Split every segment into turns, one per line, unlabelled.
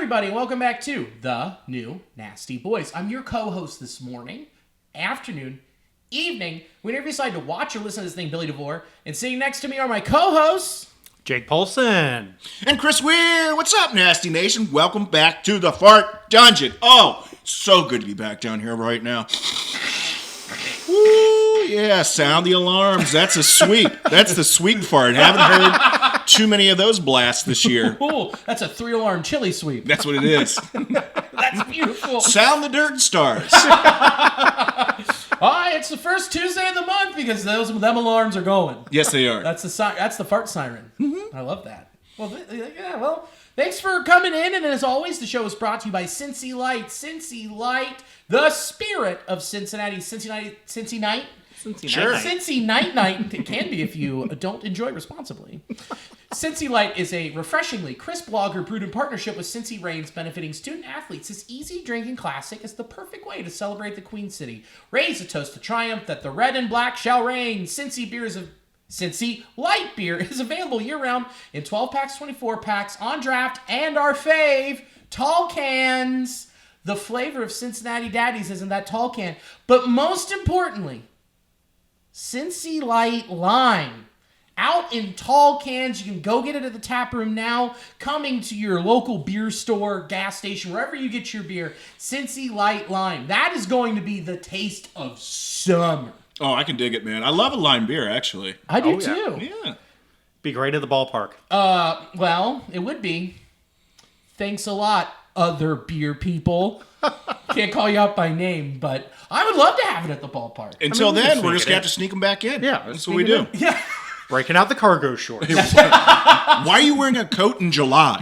everybody, welcome back to The New Nasty Boys. I'm your co-host this morning, afternoon, evening, whenever you decide to watch or listen to this thing, Billy DeVore. And sitting next to me are my co-hosts,
Jake Polson.
And Chris Weir. What's up, Nasty Nation? Welcome back to the Fart Dungeon. Oh, so good to be back down here right now. Woo, yeah, sound the alarms. That's a sweep. That's the sweep fart. Haven't heard too many of those blasts this year.
Ooh, that's a 3-alarm chili sweep.
That's what it is.
That's beautiful.
Sound the dirt stars.
It's the first Tuesday of the month because them alarms are going.
Yes, they are.
That's the fart siren. Mm-hmm. I love that. Well, thanks for coming in, and as always, the show is brought to you by Cincy Light. Cincy Light, the spirit of Cincinnati. Cincy Night.
Sure.
Cincy Night. It can be if you don't enjoy responsibly. Cincy Light is a refreshingly crisp lager brewed in partnership with Cincy Reigns, benefiting student athletes. This easy drinking classic is the perfect way to celebrate the Queen City. Raise a toast to triumph that the red and black shall reign. Cincy Light beer is available year-round in 12-packs, 24-packs, on draft, and our fave, tall cans. The flavor of Cincinnati Daddies is in that tall can. But most importantly, Cincy Light Lime. Out in tall cans. You can go get it at the tap room now. Coming to your local beer store, gas station, wherever you get your beer. Cincy Light Lime. That is going to be the taste of summer.
Oh, I can dig it, man. I love a lime beer, actually.
I do too.
Yeah.
Be great at the ballpark.
Well, it would be. Thanks a lot, other beer people. Can't call you out by name, but I would love to have it at the ballpark.
Until then, we're just going to have to sneak them back in.
Yeah,
that's what we do.
Yeah.
Breaking out the cargo shorts.
Why are you wearing a coat in July?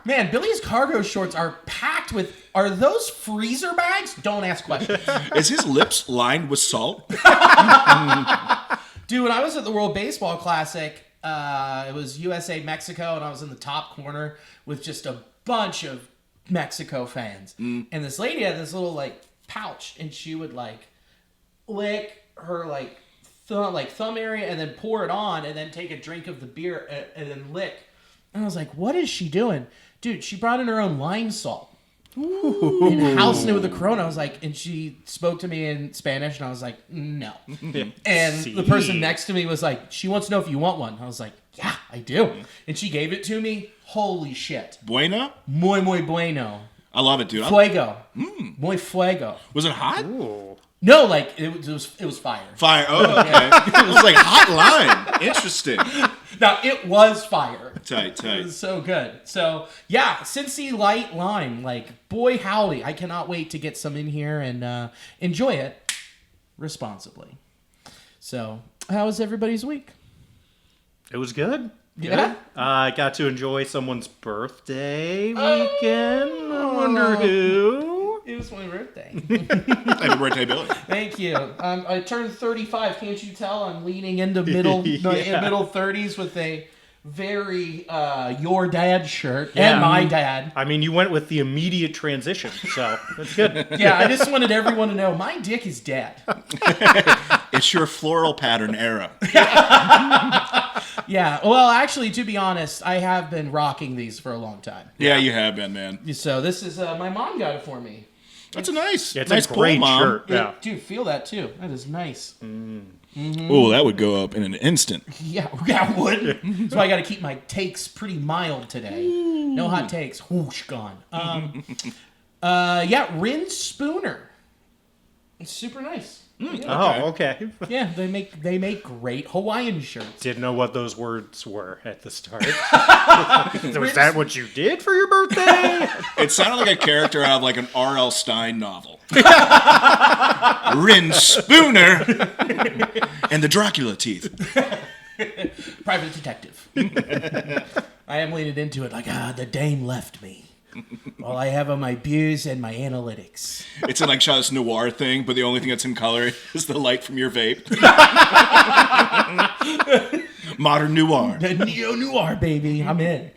Man, Billy's cargo shorts are packed with... Are those freezer bags? Don't ask questions.
Is his lips lined with salt?
Dude, when I was at the World Baseball Classic, it was USA-Mexico, and I was in the top corner with just a bunch of Mexico fans. And this lady had this little, pouch, and she would, lick her, thumb area and then pour it on and then take a drink of the beer and then lick. And I was like, what is she doing? Dude, she brought in her own lime salt. Ooh. And housing it with a Corona. I was like, and she spoke to me in Spanish, and I was like, no. And the person next to me was like, she wants to know if you want one. I was like, yeah, I do. And she gave it to me. Holy shit.
Bueno?
Muy bueno.
I love it, dude.
Fuego. Muy fuego.
Was it hot?
Ooh.
No, it was fire.
Fire. Oh, okay. It was like hot lime. Interesting.
No, it was fire.
Tight.
It was so good. So, yeah, Cincy Light Lime. Boy howdy. I cannot wait to get some in here and enjoy it responsibly. So, how was everybody's week?
It was good.
Yeah?
I got to enjoy someone's birthday weekend. I wonder who.
It was my birthday.
Happy birthday, Billy.
Thank you. I turned 35. Can't you tell? I'm leaning into middle 30s with a very your dad shirt and my dad.
I mean, you went with the immediate transition, so that's good.
Yeah, I just wanted everyone to know my dick is dead.
It's your floral pattern era.
Yeah, well, actually, to be honest, I have been rocking these for a long time.
Yeah, you have been, man.
So this is, my mom got it for me.
That's nice.
Yeah, it's
nice
a great
pull, Mom.
shirt. Yeah.
Dude, feel that too. That is nice.
Oh, that would go up in an instant.
Yeah, it would. So I got to keep my takes pretty mild today. No hot takes. Whoosh, gone. Rin Spooner. It's super nice.
Oh, okay.
Yeah, they make great Hawaiian shirts.
Didn't know what those words were at the start. Was that what you did for your birthday?
It sounded like a character out of an R.L. Stein novel. Rin Spooner and the Dracula teeth.
Private detective. I am leaning into it the dame left me. All I have are my beers and my analytics.
It's in this noir thing, but the only thing that's in color is the light from your vape. Modern noir.
Neo-noir, baby. I'm in.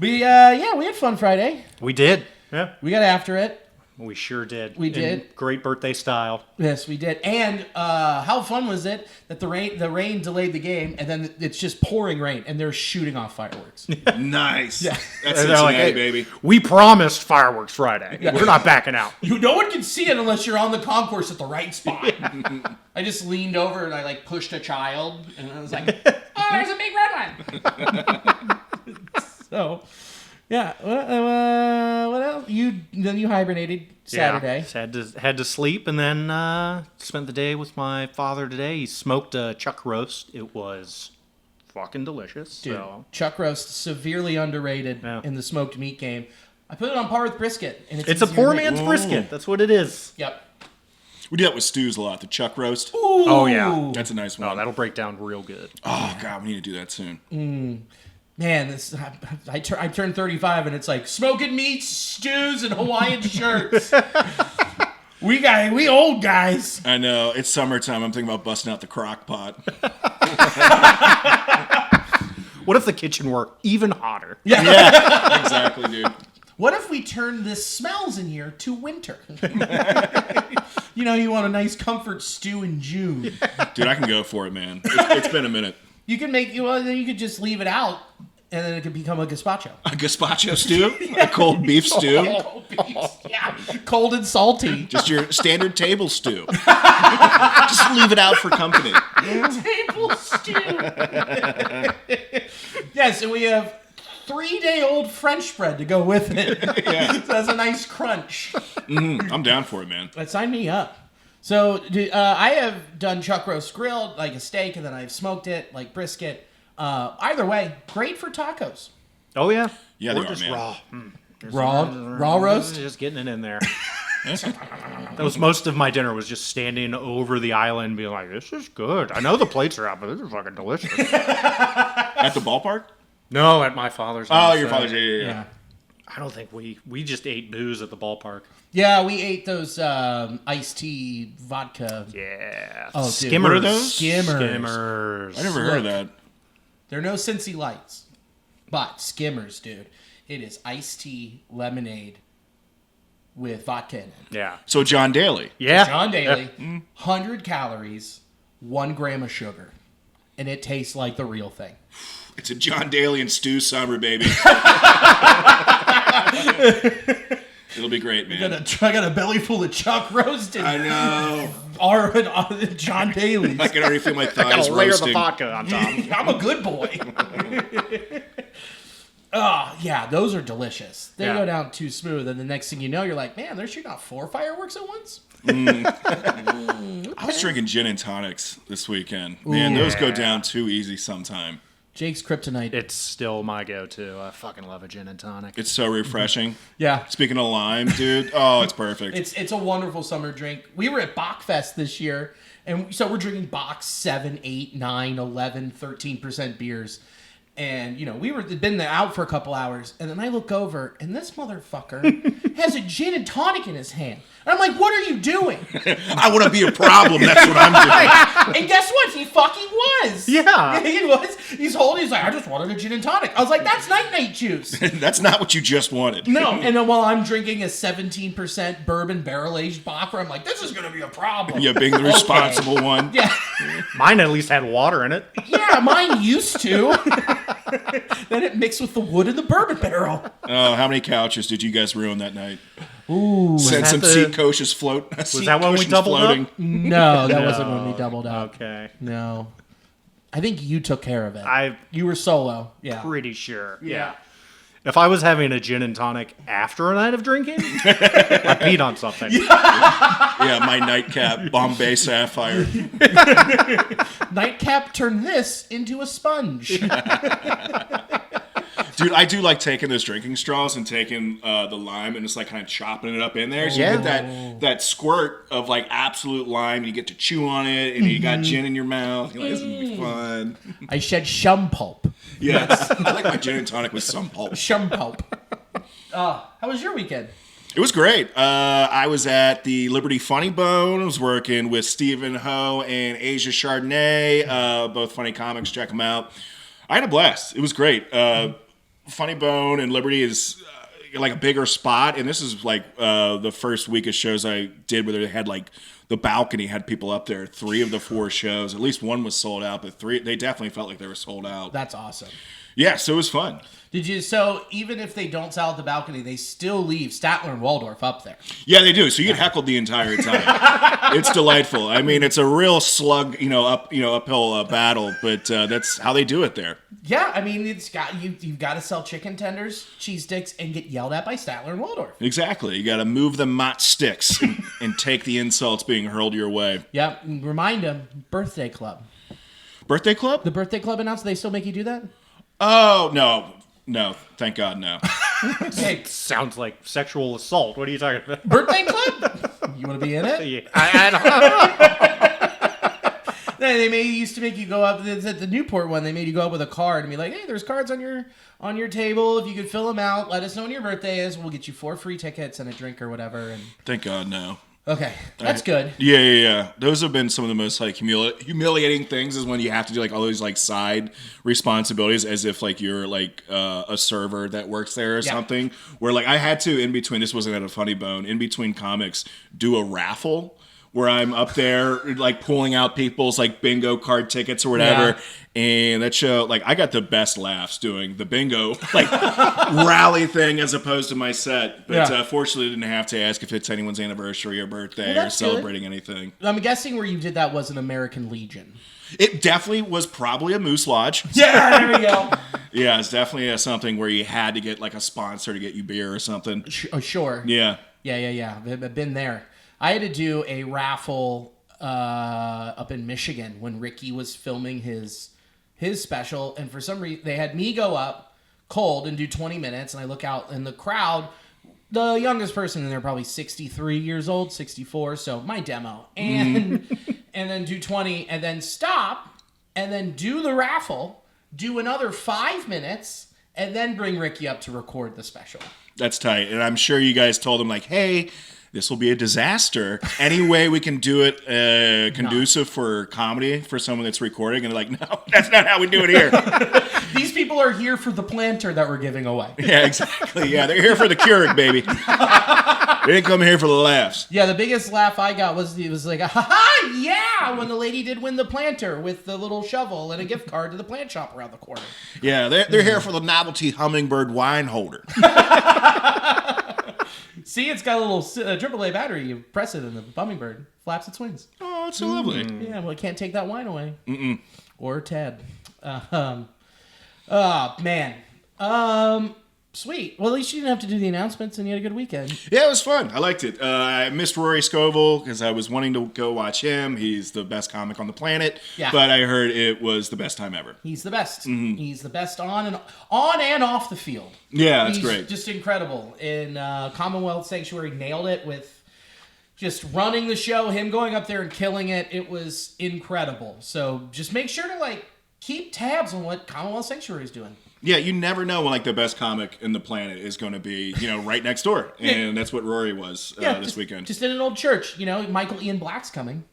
We had fun Friday.
We did. Yeah.
We got after it.
We sure did.
We
In
did.
great birthday style.
Yes, we did. And how fun was it that the rain delayed the game, and then it's just pouring rain, and they're shooting off fireworks.
Nice.
Yeah.
That's
And they're
Cincinnati,
like, hey,
baby.
we promised fireworks Friday. We're not backing out.
No one can see it unless you're on the concourse at the right spot. I just leaned over and I like pushed a child, and I was like, "Oh, there's a big red one." So, yeah. What else? You hibernated Saturday.
Yeah, had to sleep, and then spent the day with my father today. He smoked a chuck roast. It was fucking delicious.
Dude,
So
chuck roast severely underrated in the smoked meat game. I put it on par with brisket, and
it's a
easier
poor
to make.
man's brisket. That's what it is.
Yep.
We do that with stews a lot. The chuck roast.
Ooh.
Oh, yeah.
That's a nice one.
Oh, that'll break down real good.
Oh, God, we need to do that soon.
Man, I turned 35 and it's like smoking meats, stews, and Hawaiian shirts. we old guys.
I know. It's summertime. I'm thinking about busting out the crock pot.
What if the kitchen were even hotter?
Yeah, exactly, dude.
What if we turn the smells in here to winter? You want a nice comfort stew in June.
Dude, I can go for it, man. It's been a minute.
You can you could just leave it out, and then it could become a gazpacho.
A gazpacho stew? A cold beef stew?
Cold beef, yeah, cold and salty.
Just your standard table stew. Just leave it out for company.
Table stew. Yes, and we have 3-day-old French bread to go with it.
Yeah.
So that's a nice crunch.
I'm down for it, man.
Sign me up. So I have done chuck roast grilled, like a steak, and then I've smoked it, like brisket. Either way, great for tacos.
Oh, yeah.
Yeah, they
Or
are,
just
man.
raw.
Raw roast?
Just getting it in there. That was most of my dinner, was just standing over the island being like, this is good. I know the plates are out, but this is fucking delicious.
At the ballpark?
No, at my father's
Oh,
house.
your father's. Yeah.
I don't think we just ate booze at the ballpark.
Yeah, we ate those iced tea vodka.
Yeah.
Oh, dude.
Skimmers.
What are those?
Skimmers.
I never heard of that.
They're no Cincy Lights, but Skimmers, dude. It is iced tea lemonade with vodka in it.
Yeah.
So John Daly.
Yeah.
John Daly, 100 calories, 1 gram of sugar, and it tastes like the real thing.
It's a John Daly and stew summer, baby. It'll be great, man.
I got a belly full of chuck roast and
I know.
John Daly.
I can already feel my
I
thighs
gotta layer
roasting.
the vodka on top.
I'm a good boy. Oh, yeah, those are delicious. They
Yeah.
go down too smooth, and the next thing you know, you're like, man, they're shooting off 4 fireworks at once?
I was drinking gin and tonics this weekend. Man, those go down too easy sometime.
Jake's kryptonite.
It's still my go-to. I fucking love a gin and tonic.
It's so refreshing.
Yeah.
Speaking of lime, dude, oh, it's perfect.
It's a wonderful summer drink. We were at Bachfest this year, and so we're drinking Bach's 7, 8, 9, 11, 13% beers. And, we'd been out for a couple hours, and then I look over, and this motherfucker has a gin and tonic in his hand. And I'm like, what are you doing?
I want to be a problem. That's what I'm doing.
And guess what? He fucking was.
Yeah.
He was. He's like, I just wanted a gin and tonic. I was like, that's night juice.
That's not what you just wanted.
No, and then while I'm drinking a 17% bourbon barrel-aged Bach, I'm like, this is going to be a problem.
Yeah, being the responsible one.
Yeah.
Mine at least had water in it.
Yeah, mine used to. Then it mixed with the wood in the bourbon barrel.
Oh, how many couches did you guys ruin that night?
Ooh.
Sent
that
some
the-
seat cushions float.
Was that when we doubled up?
No, that wasn't when we doubled up.
Okay.
No. I think you took care of it.
I'm
You were solo. Yeah.
pretty sure.
Yeah.
If I was having a gin and tonic after a night of drinking, I peed on something.
Yeah, my nightcap, Bombay Sapphire.
Nightcap turned this into a sponge.
Dude, I do like taking those drinking straws and taking the lime and just like kind of chopping it up in there. So
Yeah.
you get that squirt of like absolute lime, and you get to chew on it, and you got gin in your mouth. You're like, this is gonna be fun.
I shed shum pulp.
Yes, I like my gin and tonic with some pulp.
Shum pulp. How was your weekend?
It was great. I was at the Liberty Funny Bone. I was working with Stephen Ho and Asia Chardonnay. Both funny comics. Check them out. I had a blast. It was great. Funny Bone and Liberty is like a bigger spot, and this is like the first week of shows I did where they had like the balcony had people up there. 3 of the 4 shows, at least one was sold out, but 3 they definitely felt like they were sold out.
That's awesome.
Yeah, so it was fun.
So even if they don't sell at the balcony, they still leave Statler and Waldorf up there.
Yeah, they do. So you get heckled the entire time. It's delightful. I mean, it's a real slug, uphill battle, but that's how they do it there.
Yeah, I mean, you've got to sell chicken tenders, cheese sticks, and get yelled at by Statler and Waldorf.
Exactly. You got to move the mott sticks and take the insults being hurled your way.
Yep. Remind them, birthday club.
Birthday club?
The birthday club announced they still make you do that?
Oh, no. Thank God, no.
Hey,
Sounds like sexual assault. What are you talking about?
birthday club? You want to be in it?
Yeah, I don't know.
They used to make you go up at the Newport one. They made you go up with a card and be like, "Hey, there's cards on your table. If you could fill them out, let us know when your birthday is. We'll get you 4 free tickets and a drink or whatever." And
Thank God, no.
okay, that's good.
Yeah. Those have been some of the most like humiliating things is when you have to do like all these like side responsibilities as if like you're like a server that works there or something. Where like I had to in between, this wasn't at a Funny Bone, in between comics, do a raffle where I'm up there like pulling out people's like bingo card tickets or whatever.
Yeah.
And that show, like, I got the best laughs doing the bingo, like, rally thing as opposed to my set. But fortunately, I didn't have to ask if it's anyone's anniversary or birthday or celebrating anything.
I'm guessing where you did that was an American Legion.
It definitely was probably a Moose Lodge.
Yeah, there we go.
Yeah, it's definitely something where you had to get, like, a sponsor to get you beer or something.
Sure.
Yeah.
Yeah. I've been there. I had to do a raffle up in Michigan when Ricky was filming his special, and for some reason they had me go up cold and do 20 minutes, and I look out in the crowd, the youngest person in there probably 63 years old, 64, so my demo, and and then do 20 and then stop and then do the raffle, do another 5 minutes, and then bring Ricky up to record the special.
That's tight. And I'm sure you guys told him, like, hey, this will be a disaster. Any way we can do it conducive for comedy for someone that's recording? And they're like, no, that's not how we do it here.
These people are here for the planter that we're giving away.
Yeah, exactly. Yeah, they're here for the Keurig, baby. They didn't come here for the laughs.
Yeah, the biggest laugh I got was like, ha yeah, when the lady did win the planter with the little shovel and a gift card to the plant shop around the corner.
Yeah, they're here for the novelty hummingbird wine holder.
See, it's got a little AAA battery. You press it and the hummingbird flaps its wings.
Oh, it's so lovely.
Yeah, well, it can't take that wine away.
Mm-mm.
Or Ted. Man. Sweet. Well, at least you didn't have to do the announcements and you had a good weekend.
Yeah, it was fun. I liked it. I missed Rory Scovel because I was wanting to go watch him. He's the best comic on the planet. Yeah. But I heard it was the best time ever.
He's the best. Mm-hmm. He's the best on and off the field.
Yeah, that's great.
Just incredible. In Commonwealth Sanctuary, nailed it with just running the show, him going up there and killing it. It was incredible. So just make sure to keep tabs on what Commonwealth Sanctuary is doing.
Yeah, you never know when the best comic in the planet is going to be, right next door. And that's what Rory was this weekend.
Just in an old church. Michael Ian Black's coming.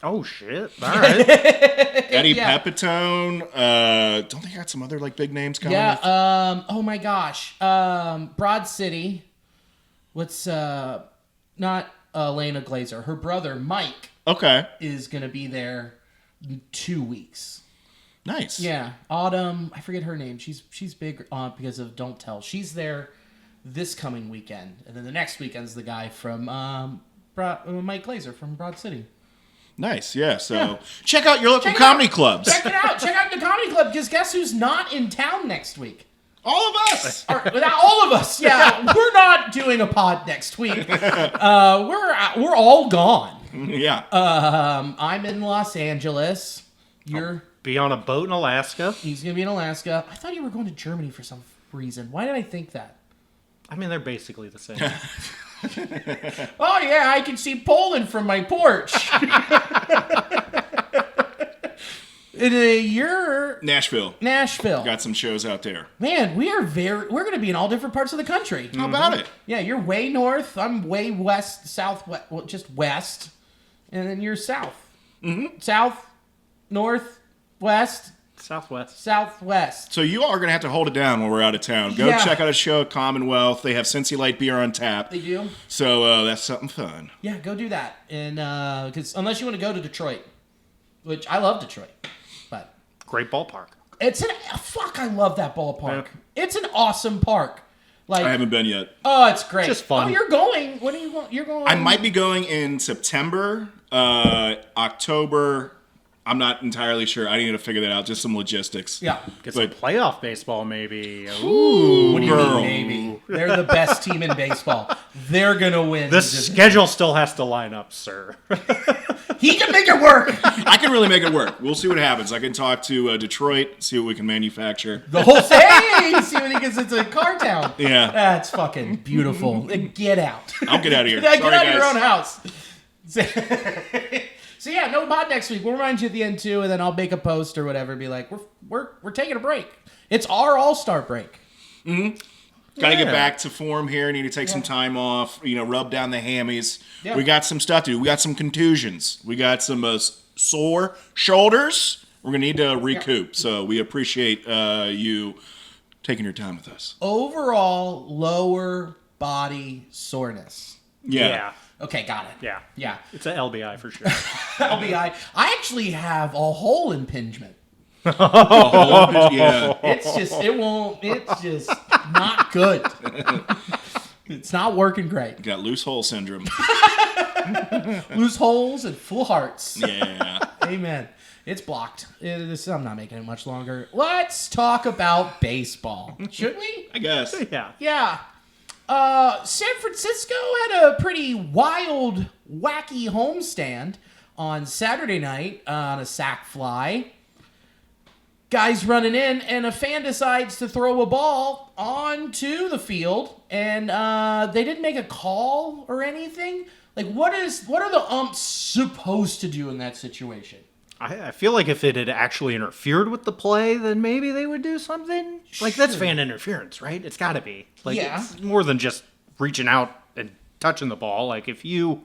Oh, shit. All right.
Eddie Pepitone. Don't they got some other big names coming?
Yeah. Oh, my gosh. Broad City. What's not Elena Glazer. Her brother, Mike.
Okay.
Is going to be there in 2 weeks.
Nice.
Yeah. Autumn, I forget her name. She's big because of Don't Tell. She's there this coming weekend. And then the next weekend's the guy from Mike Glazer from Broad City.
Nice. Yeah. So check out your local comedy clubs.
Check it out. Check out the comedy club because guess who's not in town next week?
All of us.
All of us. Yeah. We're not doing a pod next week. We're all gone.
Yeah.
I'm in Los Angeles. You're...
Be on a boat in Alaska.
He's going to be in Alaska. I thought you were going to Germany for some reason. Why did I think that?
I mean, they're basically the same.
Oh, yeah, I can see Poland from my porch. You're...
Nashville. Got some shows out there.
Man, we're going to be in all different parts of the country.
How about it?
Yeah, you're way north. I'm way west, southwest, well, just west. And then you're south.
Mm-hmm.
South, north, west, Southwest.
So you all are going to have to hold it down when we're out of town. Go check out a show at Commonwealth. They have Cincy Light beer on tap.
They do?
So that's something fun.
Yeah, go do that. And because unless you want to go to Detroit, which I love Detroit, but
Great ballpark.
I love that ballpark. Yeah. It's an awesome park. Like,
I haven't been yet.
Oh, it's great.
Just fun.
Oh, you're going. When are you going? You're going.
I might be going in September, October. I'm not entirely sure. I need to figure that out. Just some logistics.
Yeah.
Get some playoff baseball, maybe.
Ooh. What do you mean, maybe? They're the best team in baseball. They're going to win.
The schedule still has to line up, sir.
He can make it work.
I can really make it work. We'll see what happens. I can talk to Detroit, see what we can manufacture.
The whole thing. See what he gets. It's a car town.
Yeah.
That's fucking beautiful. Get out.
I'll get out of here.
Get
Sorry,
out of
guys.
your own house. So yeah, no pod next week. We'll remind you at the end too, and then I'll make a post or whatever. Be like, we're taking a break. It's our All-Star break.
Mm-hmm. Got to get back to form here. Need to take some time off. Rub down the hammies. Yeah. We got some stuff to do. We got some contusions. We got some sore shoulders. We're gonna need to recoup. Yeah. So we appreciate you taking your time with us.
Overall, lower body soreness.
Yeah.
Okay, got it.
Yeah. It's an LBI for sure.
LBI. I actually have a hole impingement.
Yeah.
It's just not good. It's not working great.
You got loose hole syndrome.
Loose holes and full hearts.
Yeah.
Amen. It's blocked. I'm not making it much longer. Let's talk about baseball. Should we?
I guess.
Yeah. San Francisco had a pretty wild, wacky homestand on Saturday night on a sac fly. Guys running in, and a fan decides to throw a ball onto the field, and they didn't make a call or anything. Like, what are the umps supposed to do in that situation?
I feel like if it had actually interfered with the play, then maybe they would do something. Like, that's fan interference, right? It's got to be. Like, it's more than just reaching out and touching the ball. Like, if you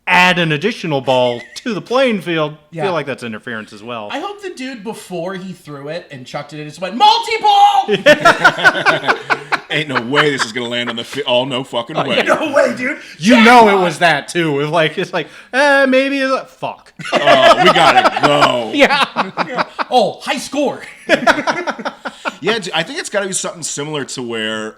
add an additional ball to the playing field, I feel like that's interference as well.
I hope the dude, before he threw it and chucked it in, just went, multi-ball!
Ain't no way this is going to land on the field. Oh, no fucking way.
No way, dude.
You know it was that, too. It's like, maybe fuck.
Oh, we got to go.
Yeah. Oh, high score.
Yeah, I think it's got to be something similar to where,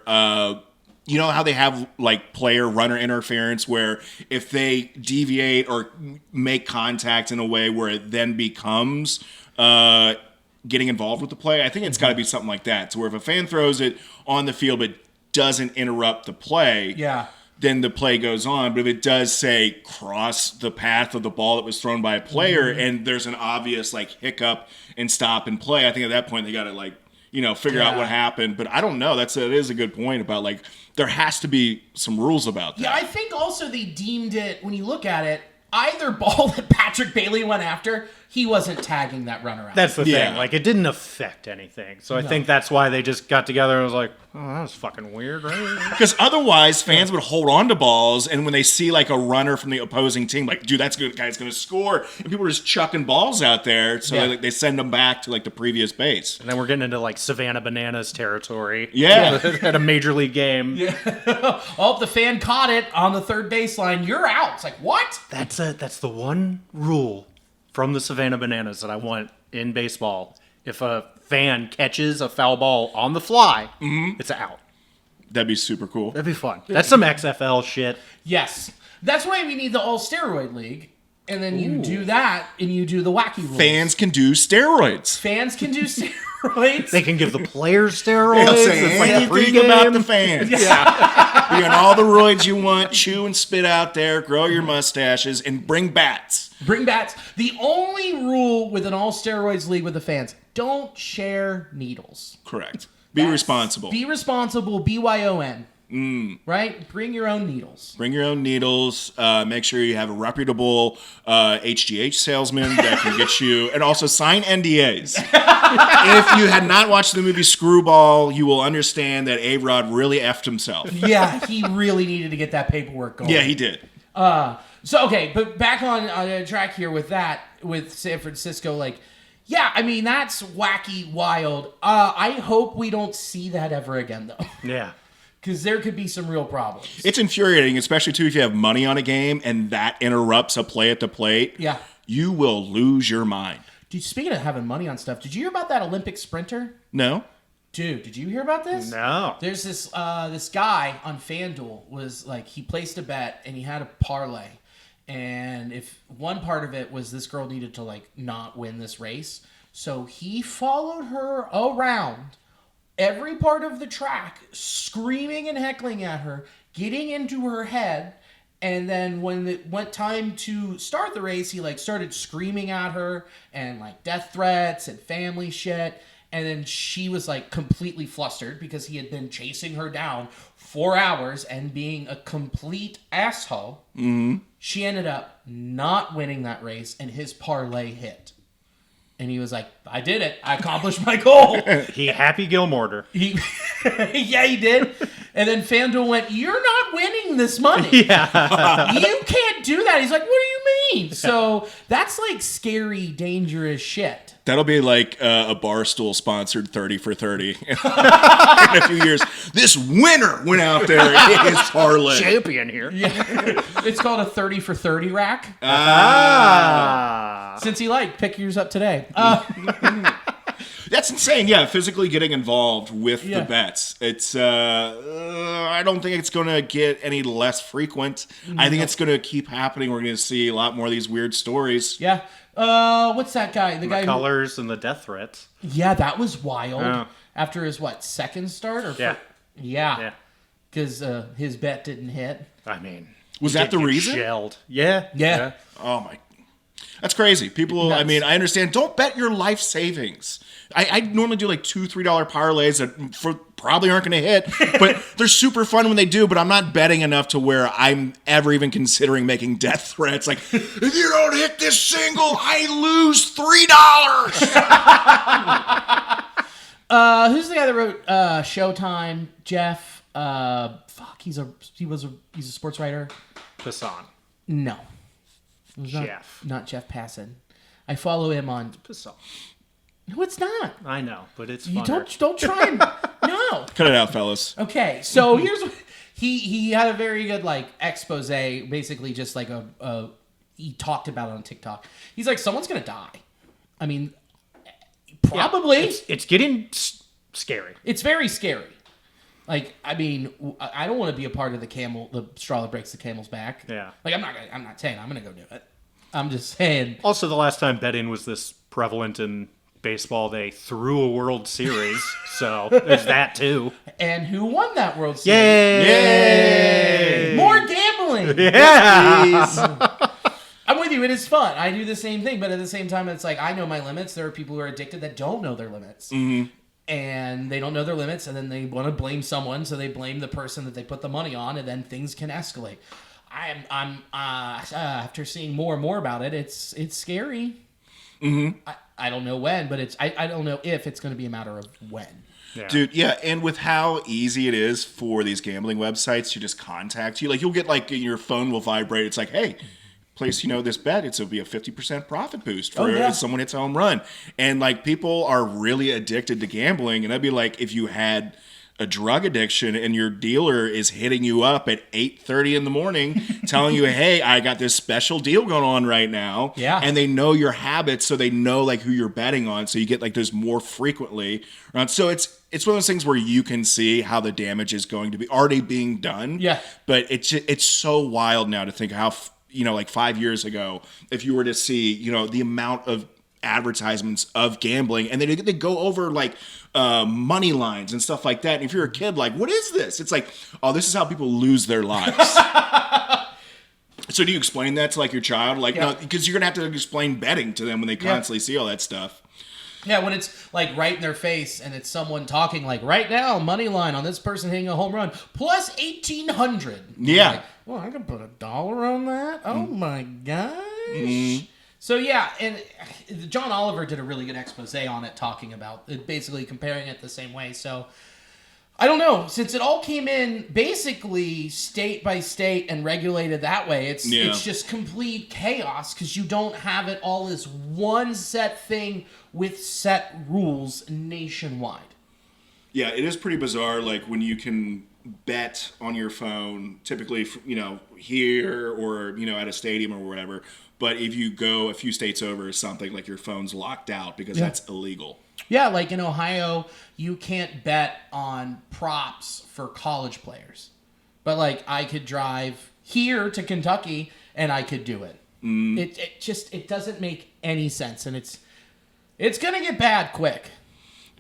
you know how they have like player runner interference where if they deviate or make contact in a way where it then becomes getting involved with the play? I think it's got to be something like that. So where if a fan throws it on the field but doesn't interrupt the play, then the play goes on. But if it does say cross the path of the ball that was thrown by a player and there's an obvious like hiccup and stop and play, I think at that point they got to like, figure out what happened. But I don't know. That is a good point about like there has to be some rules about that.
Yeah, I think also they deemed it, when you look at it, either ball that Patrick Bailey went after, he wasn't tagging that runner out.
That's the thing. Like, it didn't affect anything. So I think that's why they just got together and was like, oh, that was fucking weird, right?
Because otherwise, fans would hold on to balls, and when they see, like, a runner from the opposing team, like, dude, that's good guy's going to score. And people are just chucking balls out there, so they send them back to, like, the previous base.
And then we're getting into, like, Savannah Bananas territory.
Yeah.
At a major league game.
Yeah. Oh, the fan caught it on the third baseline. You're out. It's like, what?
That's the one rule from the Savannah Bananas that I want in baseball. If a fan catches a foul ball on the fly, it's an out.
That'd be super cool.
That'd be fun. That's some XFL shit.
Yes. That's why we need the all-steroid league. And then you do that, and you do the wacky rules.
Fans can do steroids.
Fans can do steroids.
They can give the players steroids.
They'll say
it's
anything
like
about the fans. Yeah. You got all the roids you want. Chew and spit out there. Grow your mustaches. And bring bats.
Bring bats. The only rule with an all-steroids league with the fans, don't share needles.
Correct. Be responsible.
Be responsible. BYON. Right? Bring your own needles.
Bring your own needles. Make sure you have a reputable HGH salesman that can get you, and also sign NDAs. If you had not watched the movie Screwball, you will understand that A-Rod really effed himself.
Yeah, he really needed to get that paperwork going.
Yeah, he did.
So okay, but back on track here with San Francisco, like, Yeah, I mean, that's wacky, wild. I hope we don't see that ever again, though.
Yeah.
Because there could be some real problems.
It's infuriating, especially, too, if you have money on a game and that interrupts a play at the plate.
Yeah.
You will lose your mind.
Dude, speaking of having money on stuff, did you hear about that Olympic sprinter?
No?
Dude, did you hear about this?
No.
There's this guy on FanDuel was like, he placed a bet and he had a parlay. And if one part of it was this girl needed to like not win this race. So he followed her around every part of the track, screaming and heckling at her, getting into her head. And then when it went time to start the race, he like started screaming at her and like death threats and family shit. And then she was like completely flustered because he had been chasing her down 4 hours and being a complete asshole.
Mm-hmm.
She ended up not winning that race and his parlay hit. And he was like, I did it. I accomplished my goal.
He Happy Gilmore'd her.
Yeah, he did. And then FanDuel went, you're not winning this money.
Yeah.
You can't do that. He's like, what do you mean? So that's like scary, dangerous shit.
That'll be like a Barstool sponsored 30 for 30 in a few years. This winner went out there in his parlay.
Champion here.
Yeah. It's called a 30 for 30 rack. Cincy Light, pick yours up today.
That's insane. Yeah, physically getting involved with the bets. It's I don't think it's going to get any less frequent. I think it's going to keep happening. We're going to see a lot more of these weird stories.
Yeah. What's that guy? The guy
colors and the death threats.
Yeah, that was wild.
Oh.
After his second start or
yeah.
Yeah. Because his bet didn't hit.
I mean, was that the reason?
Shelled. Yeah.
Oh my. That's crazy. People, nuts. I mean, I understand. Don't bet your life savings. I normally do like $2-3 parlays that probably aren't going to hit, but they're super fun when they do, but I'm not betting enough to where I'm ever even considering making death threats. Like, if you don't hit this single, I lose $3.
Who's the guy that wrote Showtime? Jeff. He's a sports writer.
Passan.
No.
Jeff.
Not Jeff Passan. I follow him on
Passan.
No, it's not.
I know, but it's
you
funner.
don't try and no.
Cut it out, fellas.
Okay, so here's what he had a very good expose, basically just like he talked about it on TikTok. He's like, someone's gonna die. I mean, probably.
Yeah, it's getting scary.
It's very scary. Like, I mean, I don't want to be a part of the straw that breaks the camel's back.
Yeah.
Like, I'm not saying I'm gonna go do it. I'm just saying.
Also, the last time betting was this prevalent in baseball, they threw a World Series, so there's that too.
And who won that World Series?
Yay!
More gambling!
Yeah!
I'm with you. It is fun. I do the same thing, but at the same time, it's like I know my limits. There are people who are addicted that don't know their limits. Mm-hmm. And they don't know their limits, and then they want to blame someone, so they blame the person that they put the money on, and then things can escalate. I'm after seeing more and more about it, it's scary. Mm-hmm. I don't know when, but I don't know if it's going to be a matter of when.
Yeah. Dude, yeah, and with how easy it is for these gambling websites to just contact you, you'll get your phone will vibrate. It's like, hey, place this bet. It'll be a 50% profit boost for if someone hits a home run. And people are really addicted to gambling, and that'd be like if you had a drug addiction and your dealer is hitting you up at 8:30 in the morning telling you, hey, I got this special deal going on right now.
Yeah.
And they know your habits, so they know who you're betting on, so you get those more frequently. So it's one of those things where you can see how the damage is going to be already being done.
Yeah.
But it's so wild now to think how 5 years ago, if you were to see the amount of advertisements of gambling, and they go over money lines and stuff like that. And if you're a kid, what is this? It's like, oh, this is how people lose their lives. So do you explain that to your child? No, because you're gonna have to explain betting to them when they constantly see all that stuff.
Yeah, when it's right in their face and it's someone talking right now, money line on this person hitting a home run plus 1,800.
Yeah.
Well, I can put $1 on that. Oh my gosh. Mm-hmm. So yeah, and John Oliver did a really good expose on it, talking about it, basically comparing it the same way. So I don't know. Since it all came in basically state by state and regulated that way, it's just complete chaos because you don't have it all as one set thing with set rules nationwide.
Yeah, it is pretty bizarre. Like when you can bet on your phone, typically, here or at a stadium or whatever. But if you go a few states over or something, like your phone's locked out because that's illegal.
Yeah, like in Ohio, you can't bet on props for college players. But like I could drive here to Kentucky and I could do it. It doesn't make any sense, and it's gonna get bad quick.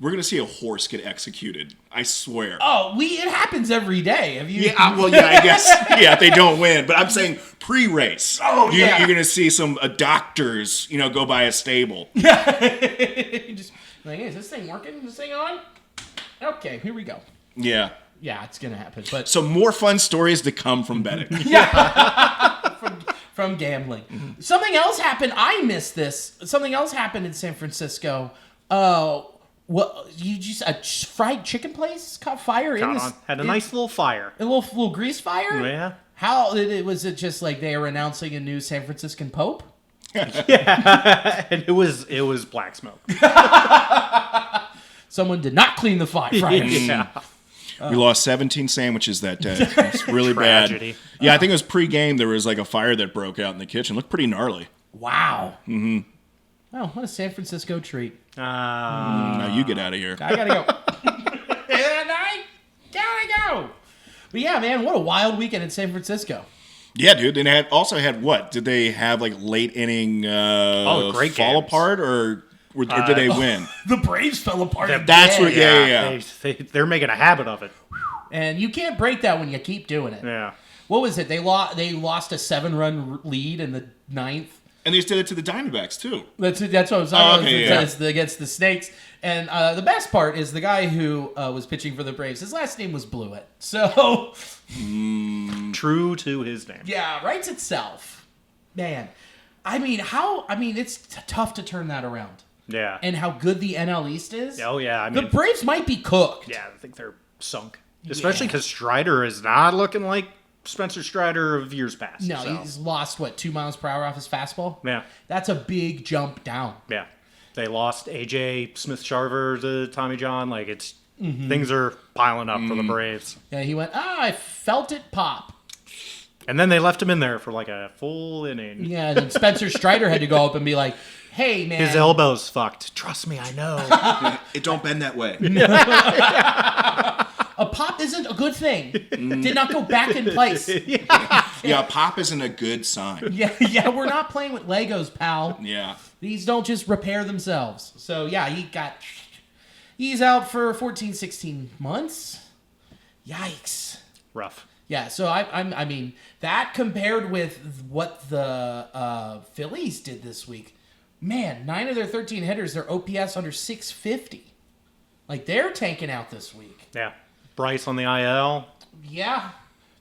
We're gonna see a horse get executed. I swear.
Oh, it happens every day. Have you?
Yeah, I guess. Yeah, if they don't win, but I'm saying pre-race.
Oh,
You're gonna see some doctors, go by a stable.
Just like, hey, is this thing working? Is this thing on? Okay, here we go.
Yeah.
Yeah, it's gonna happen. But
so more fun stories to come from betting.
from gambling. Mm-hmm. Something else happened. I missed this. Something else happened in San Francisco. What you just a fried chicken place caught fire
had a nice little fire,
a little grease fire.
Yeah.
How was it? Just like they were announcing a new San Franciscan Pope?
Yeah, and it was black smoke.
Someone did not clean the fire.
Yeah.
We lost 17 sandwiches that day. It's really
Tragedy.
bad. Yeah, I think it was pre-game. There was like a fire that broke out in the kitchen. It looked pretty gnarly.
Wow. Mm-hmm. Oh, what a San Francisco treat.
Now you get out of here.
I gotta go. And I gotta go. But yeah, man, what a wild weekend in San Francisco.
Yeah, dude. And it also had what? Did they have like late inning
great
fall
games.
apart or did they win?
The Braves fell apart.
That's what. Yeah.
They're making a habit of it.
And you can't break that when you keep doing it.
Yeah.
What was it? They lost a 7-run lead in the 9th.
And they just did it to the Diamondbacks, too.
That's what I was talking about.
Okay,
Against the Snakes. And the best part is the guy who was pitching for the Braves, his last name was Blewett. So.
True to his name.
Yeah, writes itself. Man. It's tough to turn that around.
Yeah.
And how good the NL East is.
Oh, yeah.
The Braves might be cooked.
Yeah, I think they're sunk. Especially because Strider is not looking like Spencer Strider of years past.
No, he's lost, 2 miles per hour off his fastball?
Yeah.
That's a big jump down.
Yeah. They lost A.J. Smith-Sharver to Tommy John. Like, things are piling up for the Braves.
Yeah, he went, I felt it pop.
And then they left him in there for like a full inning.
Yeah, and then Spencer Strider had to go up and be like, hey, man.
His elbow's fucked. Trust me, I know.
It don't bend that way.
A pop isn't a good thing. Did not go back in place.
Yeah, pop isn't a good sign.
Yeah, we're not playing with Legos, pal.
Yeah.
These don't just repair themselves. So, yeah, he's out for 14, 16 months. Yikes.
Rough.
Yeah, so I mean, that compared with what the Phillies did this week, man, 9 of their 13 hitters, their OPS under 650. Like, they're tanking out this week.
Yeah. Bryce on the IL.
Yeah.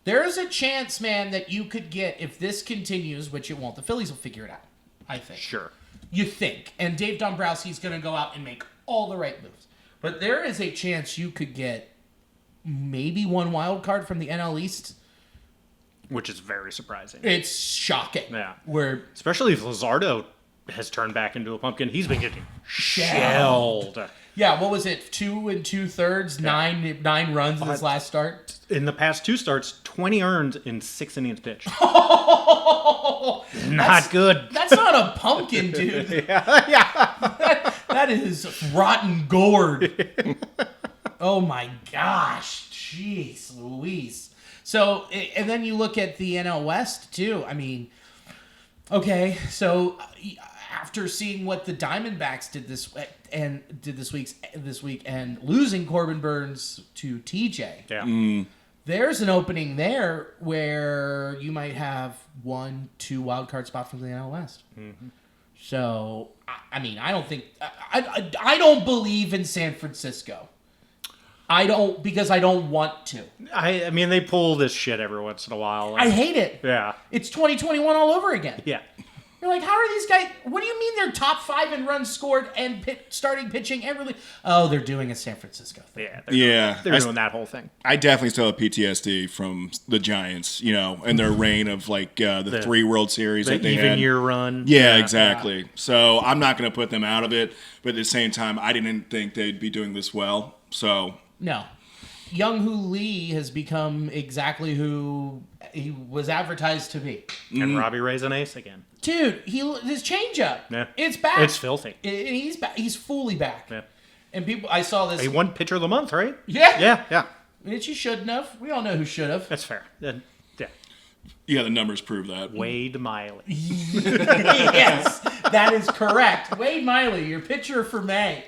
There is a chance, man, that you could get, if this continues, which it won't, the Phillies will figure it out, I think.
Sure.
You think. And Dave Dombrowski's going to go out and make all the right moves. But there is a chance you could get maybe one wild card from the NL East.
Which is very surprising.
It's shocking.
Yeah.
Especially
if Luzardo has turned back into a pumpkin, he's been getting shelled.
Yeah, what was it? 2 2/3, 9 runs in his last start?
In the past 2 starts, 20 earned in 6 innings pitched. Not good.
That's not a pumpkin, dude. Yeah. That is rotten gourd. Oh my gosh. Jeez Louise. So, and then you look at the NL West, too. I mean, okay, so after seeing what the Diamondbacks did this week and losing Corbin Burns to TJ, there's an opening there where you might have 1-2 wild card spots from the NL West. Mm-hmm. So I mean, I don't believe in San Francisco. Because I don't want to.
I mean, they pull this shit every once in a while.
I hate it.
Yeah.
It's 2021 all over again.
Yeah.
You're like, how are these guys? What do you mean they're top 5 in runs scored and starting pitching and really? Oh, they're doing a San Francisco thing.
They're doing that whole thing.
I definitely still have PTSD from the Giants, and their reign of like the 3 World Series that they had.
Even year run.
Yeah, exactly. Yeah. So I'm not going to put them out of it, but at the same time, I didn't think they'd be doing this well. So
no. Young-Hoo Lee has become exactly who he was advertised to be.
And Robbie Ray's an ace again.
Dude, his changeup.
Yeah.
It's back.
It's filthy.
And he's back. He's fully back.
Yeah.
And I saw this.
He won Pitcher of the Month, right?
Yeah.
Yeah.
Which he shouldn't have. We all know who should have.
That's fair. Yeah.
Yeah, the numbers prove that.
Wade Miley.
Yes, that is correct. Wade Miley, your pitcher for May.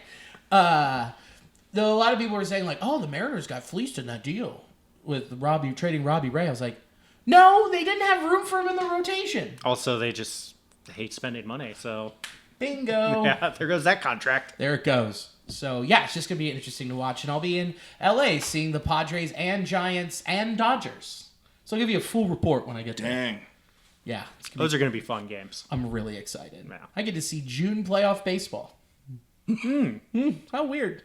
Though a lot of people were saying, like, oh, the Mariners got fleeced in that deal with trading Robbie Ray. I was like, no, they didn't have room for him in the rotation.
Also, they just hate spending money, so...
Bingo.
Yeah, there goes that contract.
There it goes. So, yeah, it's just going to be interesting to watch. And I'll be in L.A. seeing the Padres and Giants and Dodgers. So I'll give you a full report when I get there.
Dang.
Yeah.
Those are going to be fun games.
I'm really excited.
Yeah.
I get to see June playoff baseball. How weird.